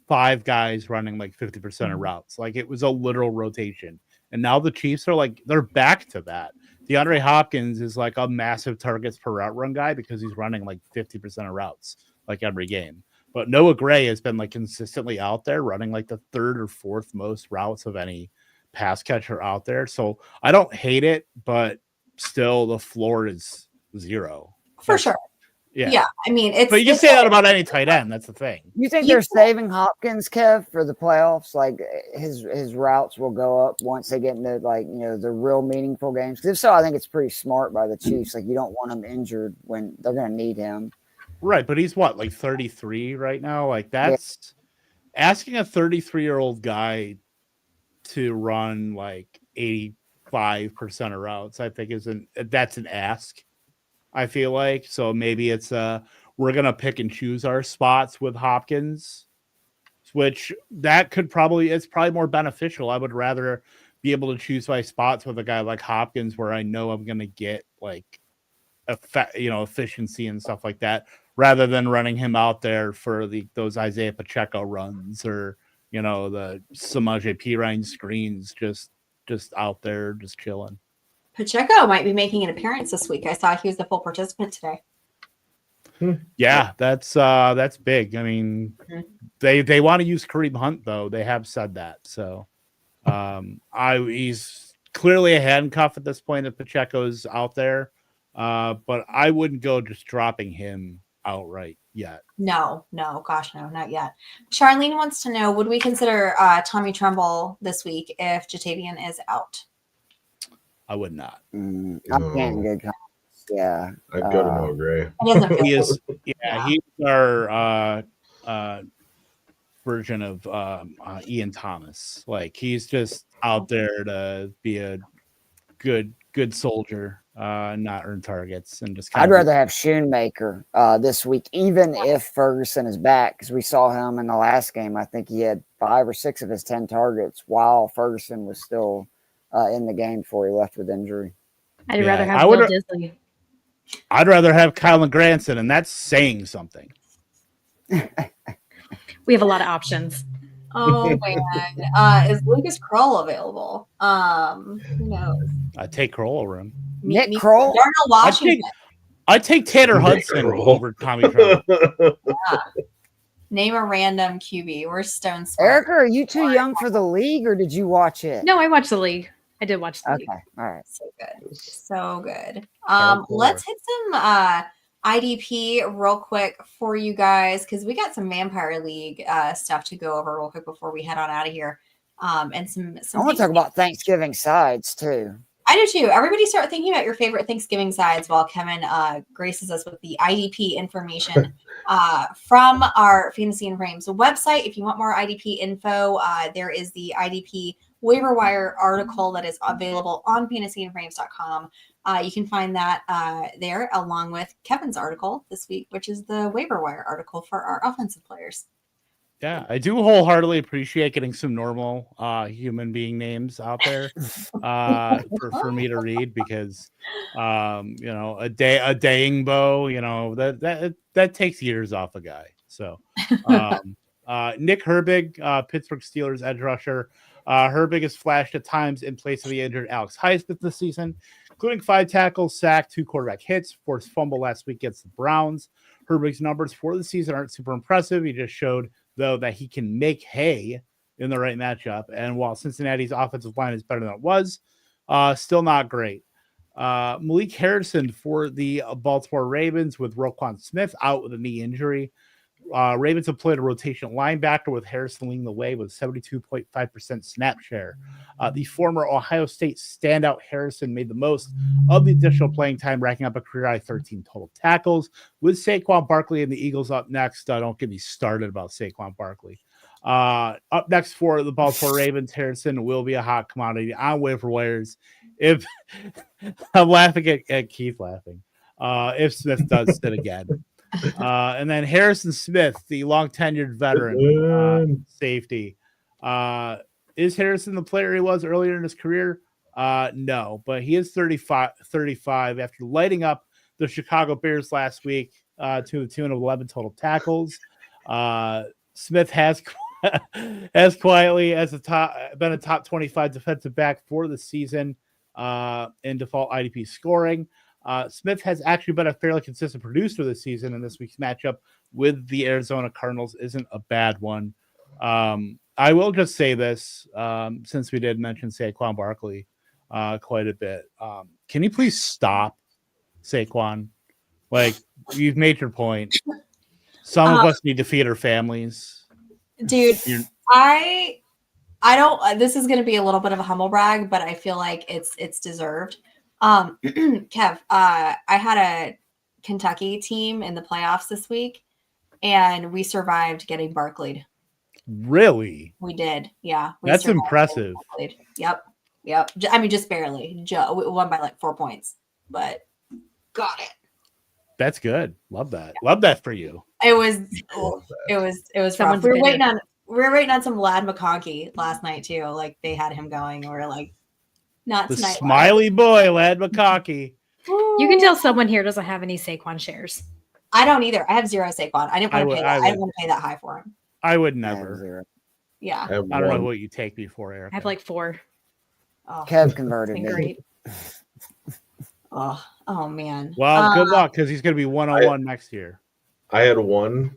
C: 5 guys running 50% of routes. It was a literal rotation. And now the Chiefs are they're back to that. DeAndre Hopkins is a massive targets per route run guy because he's running 50% of routes every game. But Noah Gray has been consistently out there running the 3rd or 4th most routes of any pass catcher out there. So I don't hate it, but still the floor is 0
A: for sure. Yeah. I mean,
C: but you can say that about any tight end. That's the thing.
D: You think they're saving Hopkins, Kev, for the playoffs? His routes will go up once they get into the real meaningful games. Because if so, I think it's pretty smart by the Chiefs. You don't want him injured when they're going to need him. Right,
C: but he's what 33 right now. That's asking a 33-year-old guy to run 85% of routes. I think that's an ask. I feel so. Maybe it's we're gonna pick and choose our spots with Hopkins, which that could it's probably more beneficial. I would rather be able to choose my spots with a guy like Hopkins, where I know I'm gonna get efficiency and stuff like that, rather than running him out there for those Isaiah Pacheco runs or the Samaje Perine screens, just out there just chilling.
A: Pacheco might be making an appearance this week. I saw he was the full participant today.
C: Yeah, that's big. I mean, they want to use Kareem Hunt though. They have said that. So he's clearly a handcuff at this point if Pacheco's out there. But I wouldn't go just dropping him outright yet.
A: No, gosh, no, not yet. Charlene wants to know, would we consider Tommy Trumbull this week if Jatavian is out?
C: I would not.
D: I'm getting good comments. Yeah.
B: I'd go to Noah Gray.
C: He is, he's our version of Ian Thomas. Like, he's just out there to be a good soldier, not earn targets, and just.
D: I'd rather have Schoonmaker this week, even if Ferguson is back, because we saw him in the last game. I think he had 5 or 6 of his 10 targets while Ferguson was still in the game before he left with injury.
E: I'd rather have Bill Disley.
C: I'd rather have Kylan Granson, and that's saying something.
E: We have a lot of options.
A: Oh man, is Lucas Kroll available? Who knows?
C: I'd take Kroll over him.
D: Nick Kroll?
A: Darnell Washington.
C: I'd take Tanner Hudson over Tommy Trumbull.
A: Yeah. Name a random QB. We're stone smart.
D: Erica, are you too young for the league, or did you watch it?
E: No, I watched the league. I did watch the league.
D: Okay, all right.
A: So good. So good. Let's hit some IDP real quick for you guys, because we got some Vampire League stuff to go over real quick before we head on out of here. And some
D: I want to talk about Thanksgiving sides too.
A: I do too. Everybody start thinking about your favorite Thanksgiving sides while Kevin graces us with the IDP information from our Fantasy and Frames website. If you want more IDP info, there is the IDP waiver wire article that is available on fantasyandframes.com. You can find that there along with Kevin's article this week, which is the waiver wire article for our offensive players.
C: Yeah, I do wholeheartily appreciate getting some normal human being names out there for me to read, because a Dayingbo, that takes years off a guy. So Nick Herbig, Pittsburgh Steelers edge rusher. Herbig has flashed at times in place of the injured Alex Highsmith this season, including 5 tackles, sack, 2 quarterback hits, forced fumble last week against the Browns. Herbig's numbers for the season aren't super impressive. He just showed, though, that he can make hay in the right matchup. And while Cincinnati's offensive line is better than it was, still not great. Malik Harrison for the Baltimore Ravens with Roquan Smith out with a knee injury. Ravens have played a rotational linebacker with Harrison leading the way with 72.5% snap share. The former Ohio State standout Harrison made the most of the additional playing time, racking up a career-high 13 total tackles. With Saquon Barkley and the Eagles up next, don't get me started about Saquon Barkley. Up next for the Baltimore Ravens, Harrison will be a hot commodity on waiver wires. If I'm laughing at Keith laughing, if Smith does sit again. And then Harrison Smith, the long tenured veteran safety. Is Harrison the player he was earlier in his career? No, but he is 35 after lighting up the Chicago Bears last week to the tune of 11 total tackles. Smith has quietly been a top 25 defensive back for the season in default IDP scoring. Smith has actually been a fairly consistent producer this season, and this week's matchup with the Arizona Cardinals isn't a bad one. I will just say this, since we did mention Saquon Barkley quite a bit. Can you please stop, Saquon? Like, you've made your point. Some of us need to feed our families.
A: Dude, I don't, this is going to be a little bit of a humble brag, but I feel like it's deserved. Kev, I had a Kentucky team in the playoffs this week, and we survived getting Barkley'd.
C: Really?
A: We did. Yeah.
C: That's impressive.
A: Yep. I mean, just barely. We won by like 4 points, but got it.
C: That's good. Love that. Yeah. Love that for you.
A: It was rough. We were waiting on some Lad McConkey last night too. Like, they had him going. We were like, not
C: the
A: tonight.
C: Smiley boy, Lad McConkey.
E: You can tell someone here doesn't have any Saquon shares.
A: I don't either. I have 0 Saquon. I didn't want to pay that. I didn't want to pay that high for him.
C: I would never.
A: Yeah.
C: I don't know what you take me for, Eric.
E: I have like 4.
D: Oh, Kev converted me.
E: Great.
A: Oh man.
C: Well, good luck, because he's going to be 101 next year.
B: I have one,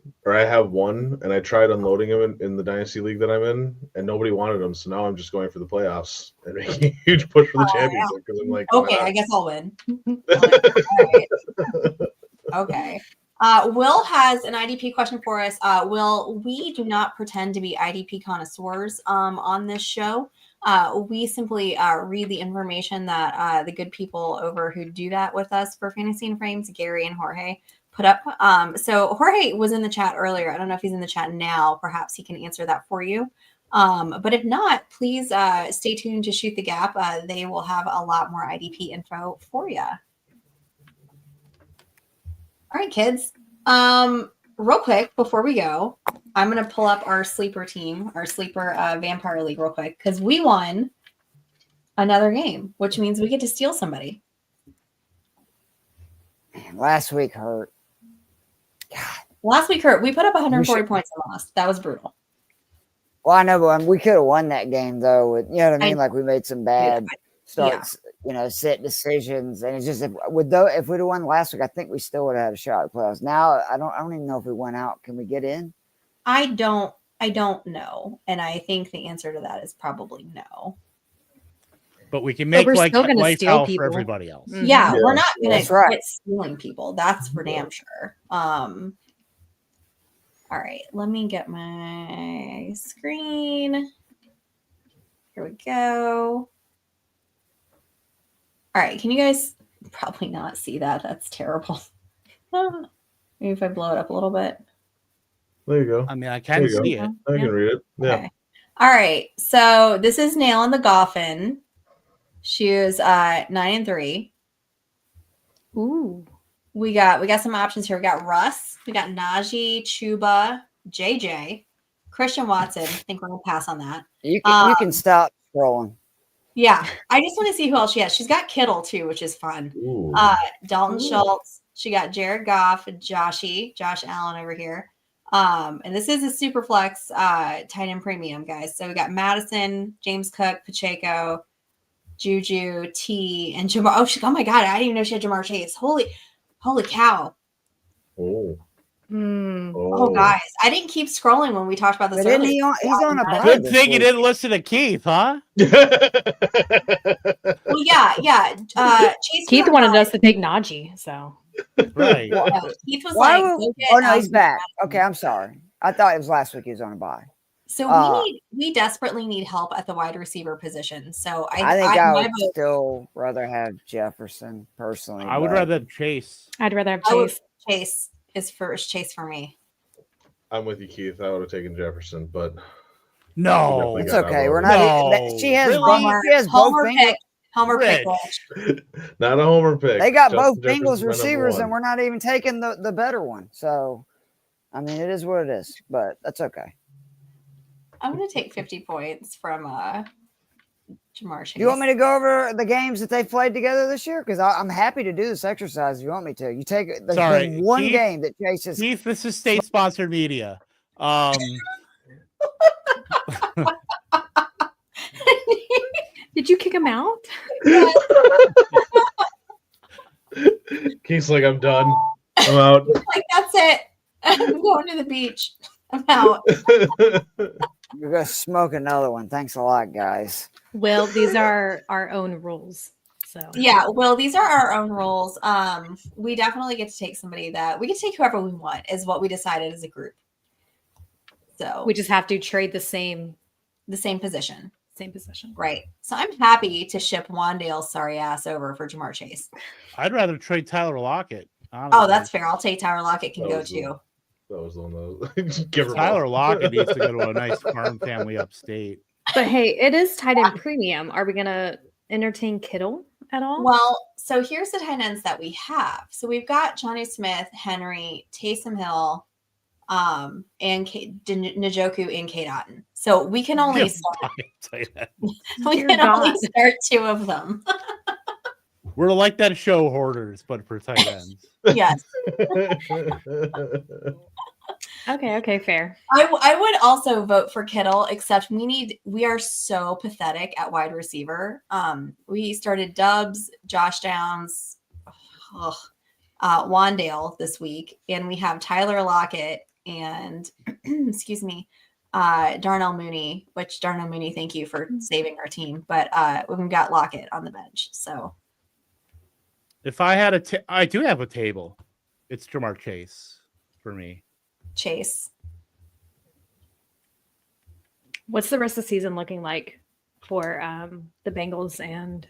B: and I tried unloading him in the Dynasty League that I'm in, and nobody wanted him. So now I'm just going for the playoffs and making a huge push for the championship because I'm like,
A: okay, I guess I'll win. All right. Okay. Will has an IDP question for us. Will, we do not pretend to be IDP connoisseurs on this show. We simply read the information that the good people over who do that with us for Fantasy and Frames, Gary and Jorge, put up. So Jorge was in the chat earlier. I don't know if he's in the chat now. Perhaps he can answer that for you. But if not, please stay tuned to Shoot the Gap. They will have a lot more IDP info for you. All right, kids. Real quick before we go, I'm gonna pull up our sleeper team, our sleeper Vampire League, real quick because we won another game, which means we get to steal somebody.
D: Man, last week hurt. God.
A: Last week hurt. We put up 140 points and lost. That was brutal.
D: Well, I know, but we could have won that game though. With, you know what I mean? Like we made some bad starts. Yeah. You know, set decisions, and it's just if we'd have won last week, I think we still would have had a shot at the playoffs. Now, I don't even know if we went out. Can we get in?
A: I don't know, and I think the answer to that is probably no.
C: But we can make like life hell for everybody else.
A: Mm-hmm. Yeah, we're not going to quit stealing people. That's for damn sure. All right, let me get my screen. Here we go. All right, can you guys probably not see that? That's terrible. Maybe if I blow it up a little bit.
B: There you go.
C: I mean, I can see it.
B: I can read it. Yeah. Okay.
A: All right, so this is Nail in the Goffin. She was 9-3.
E: Ooh.
A: We got some options here. We got Russ, we got Najee, Chuba, JJ, Christian Watson. I think we're gonna pass on that.
D: You can stop scrolling.
A: Yeah, I just want to see who else she has. She's got Kittle too, which is fun. Dalton Schultz. She got Jared Goff, Josh Allen over here. And this is a super flex tight end premium, guys. So we got Madison, James Cook, Pacheco, Juju, T, and Jamar. Oh my God, I didn't even know she had Jamar Chase. Holy cow. Oh, guys, I didn't keep scrolling when we talked about this earlier.
D: He's on a bye.
C: Good thing you didn't listen to Keith, huh?
A: Well, yeah.
E: Keith wanted us to take Najee, so
C: right.
A: Keith was
D: he's back. Okay, I'm sorry. I thought it was last week he was on a bye.
A: So we desperately need help at the wide receiver position. So
D: I think I would still rather have Jefferson personally.
C: I would rather have Chase.
E: I'd rather have Chase.
A: Chase is first. Chase for me.
B: I'm with you, Keith. I would have taken Jefferson, but
C: no,
D: it's okay. We're not. She has both fingers.
A: Homer pick.
B: Not a homer pick.
D: They got both Bengals receivers, and we're not even taking the better one. So, I mean, it is what it is, but that's okay.
A: I'm going to take 50 points from Jamar Chase.
D: You want me to go over the games that they've played together this year? Because I'm happy to do this exercise if you want me to. You take one game that Chase has.
C: Keith, this is state-sponsored media.
E: Did you kick him out?
B: Keith's like, I'm done. I'm out.
A: Like, that's it. I'm going to the beach. I'm out.
D: You're going to smoke another one. Thanks a lot, guys.
E: Well, these are our own rules. So
A: yeah, well, these are our own rules. We definitely get to take somebody that we can take whoever we want is what we decided as a group. So
E: we just have to trade the same
A: position.
E: Same position.
A: Right. So I'm happy to ship Wandale's sorry ass over for Jamar Chase.
C: I'd rather trade Tyler Lockett. Honestly.
A: Oh, that's fair. I'll take Tyler Lockett can go too.
B: That was the one
C: Tyler Lockett needs to go to a nice farm family upstate.
E: But hey, it is tight end premium. Are we gonna entertain Kittle at all?
A: Well, so here's the tight ends that we have. So we've got Johnny Smith, Henry, Taysom Hill, and Njoku and Kate Otten. So we can only start two of them.
C: We're like that show Hoarders, but for tight ends.
A: Yes.
E: Okay, fair.
A: I would also vote for Kittle, except we are so pathetic at wide receiver. We started Dubs, Josh Downs, Wandale this week, and we have Tyler Lockett and excuse me, Darnell Mooney. Which Darnell Mooney, thank you for saving our team, but we've got Lockett on the bench. So
C: If I had I do have a table. It's Jamar Chase for me.
A: Chase.
E: What's the rest of the season looking like for the Bengals and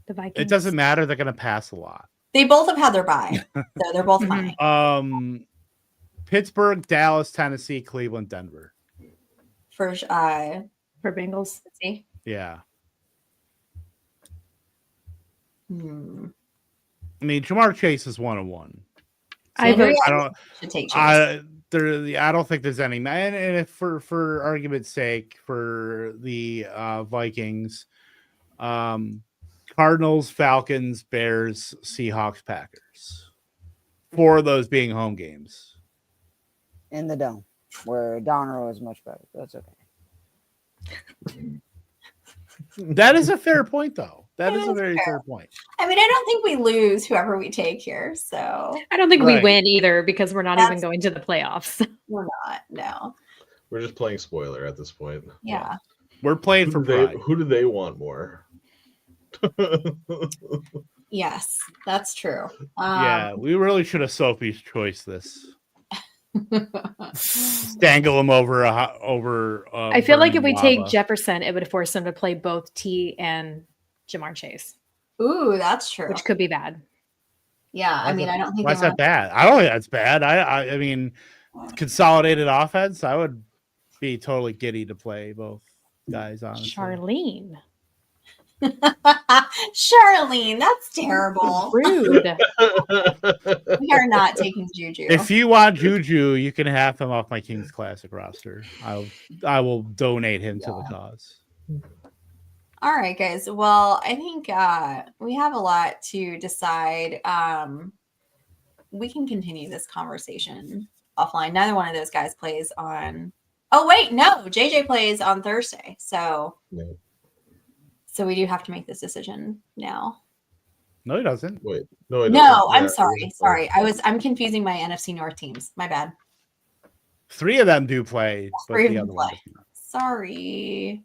E: the Vikings?
C: It doesn't matter. They're going to pass a lot.
A: They both have had their bye, so they're both fine.
C: Pittsburgh, Dallas, Tennessee, Cleveland, Denver.
A: For
E: Bengals.
A: See?
C: Yeah.
A: I
C: mean, Jamar Chase is 1-1.
E: I
C: don't.
A: Should take Chase.
C: I don't think there's any. And if for argument's sake, for the Vikings, Cardinals, Falcons, Bears, Seahawks, Packers. 4 of those being home games.
D: In the dome, where Donroe is much better. That's okay.
C: That is a fair point, though. That is a very fair point.
A: I mean, I don't think we lose whoever we take here. So
E: I don't think we win either because we're not even going to the playoffs.
A: We're not. No.
B: We're just playing spoiler at this point.
A: Yeah.
C: We're playing for pride.
B: Who do they want more?
A: Yes, that's true.
C: Yeah, we really should have Sophie's choice this. Dangle him over.
E: I feel like if we take Jefferson, it would force him to play both T and Jamar Chase.
A: Ooh, that's true.
E: Which could be bad.
A: Yeah, I mean, I don't think.
C: Why's that bad? I don't think that's bad. I mean, consolidated offense. I would be totally giddy to play both guys. Honestly,
E: Charlene.
A: Charlene, that's terrible.
E: Rude.
A: We are not taking Juju.
C: If you want Juju, you can have him off my Kings Classic roster. I will donate him to the cause.
A: All right, guys. Well, I think we have a lot to decide. We can continue this conversation offline. Neither one of those guys plays on. Oh wait, no. JJ plays on Thursday, so.
B: No.
A: So we do have to make this decision now.
C: No, he doesn't.
B: Wait,
A: no, I'm sorry. Sorry. I'm confusing my NFC North teams. My bad.
C: 3 of them do play, but
A: 3 of
C: the
A: them
C: other
A: play. Sorry.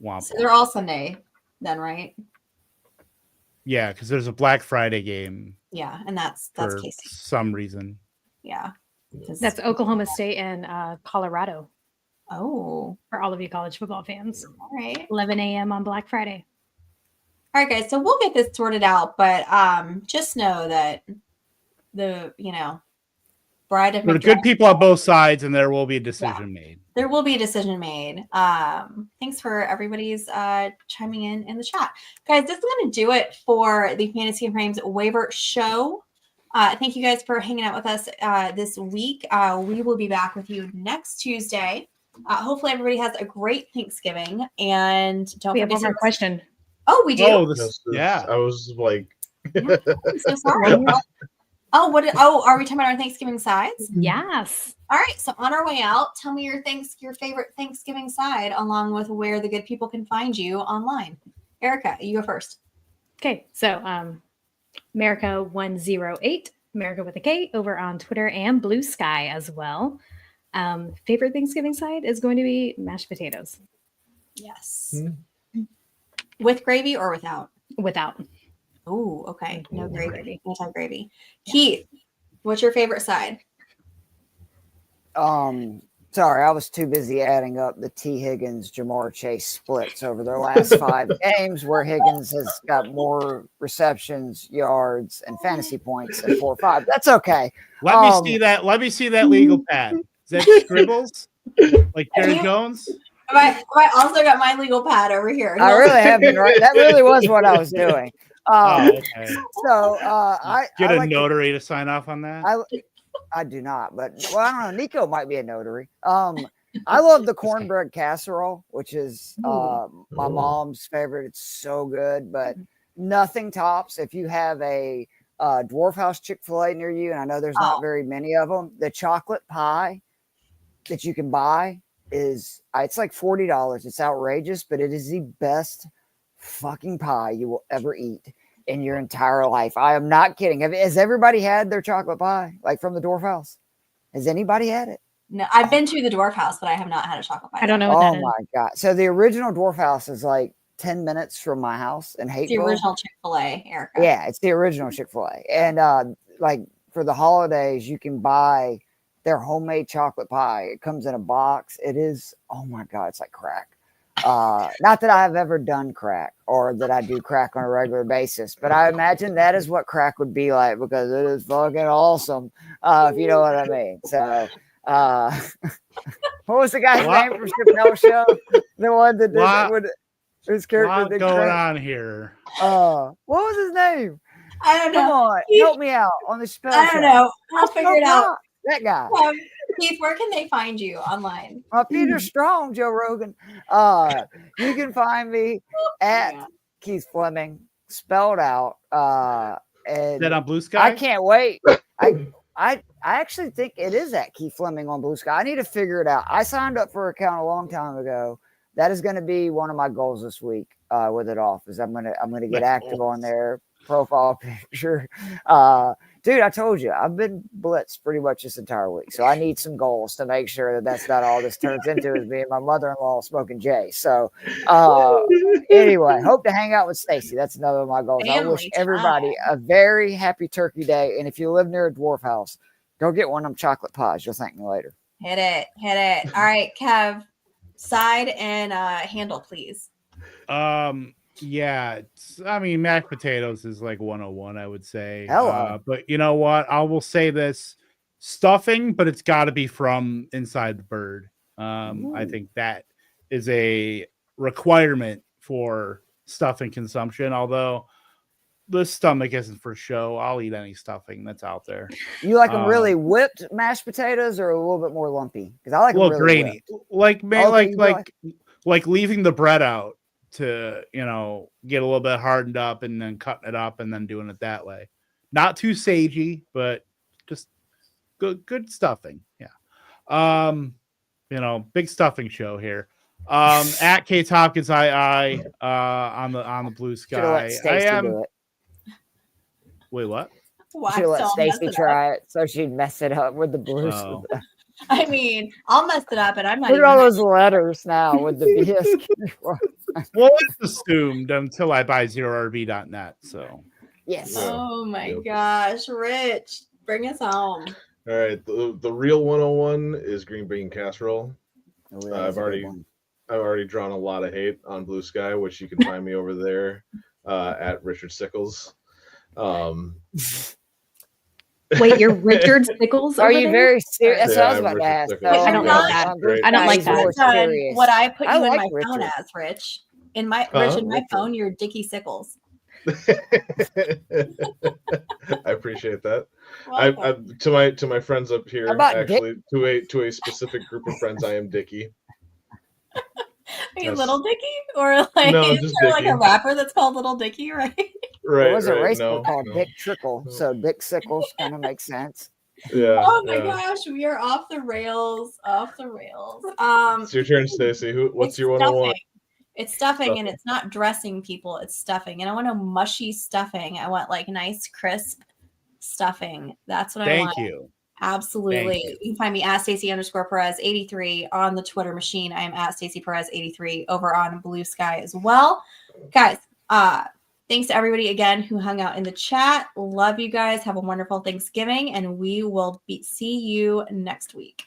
C: Womp.
A: So they're all Sunday then, right?
C: Yeah, because there's a Black Friday game.
A: Yeah, and that's
C: for
A: Casey.
C: Some reason.
A: Yeah.
E: That's Oklahoma State and Colorado.
A: Oh.
E: For all of you college football fans.
A: All right.
E: 11 a.m. on Black Friday.
A: All right, guys. So we'll get this sorted out, but just know that bride of
C: There are good people on both sides, and there will be a decision made.
A: There will be a decision made. Thanks for everybody's chiming in the chat. Guys, this is going to do it for the Fantasy and Frames waiver show. Thank you guys for hanging out with us this week. We will be back with you next Tuesday. Hopefully everybody has a great Thanksgiving, and don't
E: we
A: forget
E: have one more question.
A: Oh, we do.
B: Yeah, I was like,
A: I'm so sorry. Are we talking about our Thanksgiving sides?
E: Yes.
A: All right. So on our way out, tell me your favorite Thanksgiving side, along with where the good people can find you online. Erica, you go first.
E: Okay. So America 108, America with a K, over on Twitter and Blue Sky as well. Favorite Thanksgiving side is going to be mashed potatoes.
A: Yes. With gravy or without?
E: Without.
A: Oh, okay. No gravy. Anti-gravy. Keith, what's your favorite side?
D: Sorry, I was too busy adding up the T. Higgins, Jamar Chase splits over their last 5 games, where Higgins has got more receptions, yards, and fantasy points than 4 or 5. That's okay.
C: Let me see that. Let me see that legal pad. Is that scribbles? Like Jerry Jones?
A: I also got my legal pad over here.
D: I really have been right. That really was what I was doing.
C: Okay.
D: So I
C: get
D: a
C: like notary to sign off on that.
D: I do not, but I don't know. Nico might be a notary. I love the cornbread casserole, which is my mom's favorite. It's so good, but nothing tops if you have a Dwarf House Chick-fil-A near you, and I know there's not very many of them. The chocolate pie that you can buy is it's like $40. It's outrageous, but it is the best fucking pie you will ever eat. in your entire life. I am not kidding. Has everybody had their chocolate pie, like from the Dwarf House? Has anybody had it?
A: No, I've been to the Dwarf House, but I have not had a chocolate pie.
E: I don't know
A: yet.
E: what
D: Oh
E: that is.
D: my God. So the original Dwarf House is like 10 minutes from my house in
A: It's the
D: Hateville.
A: original Chick-fil-A, Erica.
D: Yeah, it's the original Chick-fil-A. And like for the holidays, you can buy their homemade chocolate pie. It comes in a box. It is, oh my God, it's like crack. Not that I've ever done crack or that I do crack on a regular basis, but I imagine that is what crack would be like because it is fucking awesome. If you know what I mean. So what was the guy's name from Chappelle Show? The one that did it with his character did
C: going
D: crack?
C: on here.
D: What was his name?
A: I don't
D: Come
A: know.
D: on,
A: Keith,
D: help me out on the Chappelle
A: I
D: Show.
A: don't know. I'll figure it out.
D: That guy.
A: Keith, where can they find you online?
D: Peter Strong, Joe Rogan. You can find me at Keith Fleming, spelled out.
C: Is that
D: And
C: on Blue Sky?
D: I can't wait. I actually think it is at Keith Fleming on Blue Sky. I need to figure it out. I signed up for an account a long time ago. That is going to be one of my goals this week. With it off, is I'm gonna get active on their profile picture. Dude, I told you I've been blitzed pretty much this entire week, so I need some goals to make sure that that's not all this turns into is me and my mother-in-law smoking J. So anyway, hope to hang out with Stacy. That's another of my goals. I wish everybody a very happy Turkey Day, and if you live near a Dwarf House, go get one of them chocolate pies. You'll thank me later.
A: Hit it. All right, Kev, side and handle, please.
C: Yeah, I mean, mashed potatoes is like 101, I would say.
D: Hello.
C: But you know what? I will say this: stuffing, but it's got to be from inside the bird. I think that is a requirement for stuffing consumption. Although the stomach isn't for show, I'll eat any stuffing that's out there.
D: You like them really whipped mashed potatoes or a little bit more lumpy? Because I like
C: a little
D: them really
C: grainy,
D: whipped.
C: like leaving the bread out to, you know, get a little bit hardened up and then cutting it up and then doing it that way. Not too sagey, but just good stuffing. Yeah. You know, big stuffing show here. At Kate Hopkins II on the Blue Sky. I am.
D: Do it.
C: Wait, what?
D: Should let Stacy try it so she'd mess it up with the blues.
C: Oh.
A: I mean, I'll mess it up, and I'm not.
D: Look at all those letters now with the BSK.
C: Well, it's assumed until I buy zerorb.net. So
D: yes.
A: Oh my gosh, Rich, bring us home.
B: All right, the real 101 is green bean casserole. I've already drawn a lot of hate on Blue Sky, which you can find me over there at Richard Sickles.
E: Wait, you're Richard Sickles?
D: Are you very serious? That's
B: Yeah,
D: what I was about to ask.
E: I don't like that. I don't like that.
A: What I put you in my
D: Richard.
A: phone as, Rich. In my phone, you're Dickie Sickles.
B: I appreciate that.
A: Well,
B: I to my friends up here, actually
D: Dick?
B: to a specific group of friends, I am Dickie.
A: Are you Little Dicky, or like
B: No,
A: is
B: just
A: there
B: Dickie.
A: like a rapper that's called Little Dicky, right?
B: Right.
D: There was a race
B: no,
D: called
B: no.
D: Dick Trickle, so Dick Sickles kind of makes sense.
B: Yeah.
A: Oh my
B: yeah.
A: gosh, we are off the rails.
B: It's your turn, Stacy. What's your 101?
A: It's stuffing, and it's not dressing, people. It's stuffing, and I want a mushy stuffing. I want like nice, crisp stuffing. That's what I want.
C: Thank you.
A: Absolutely. You can find me at Stacy_Perez83 on the Twitter machine. I am at Stacy Perez83 over on Blue Sky as well. Guys, thanks to everybody again who hung out in the chat. Love you guys. Have a wonderful Thanksgiving, and we will see you next week.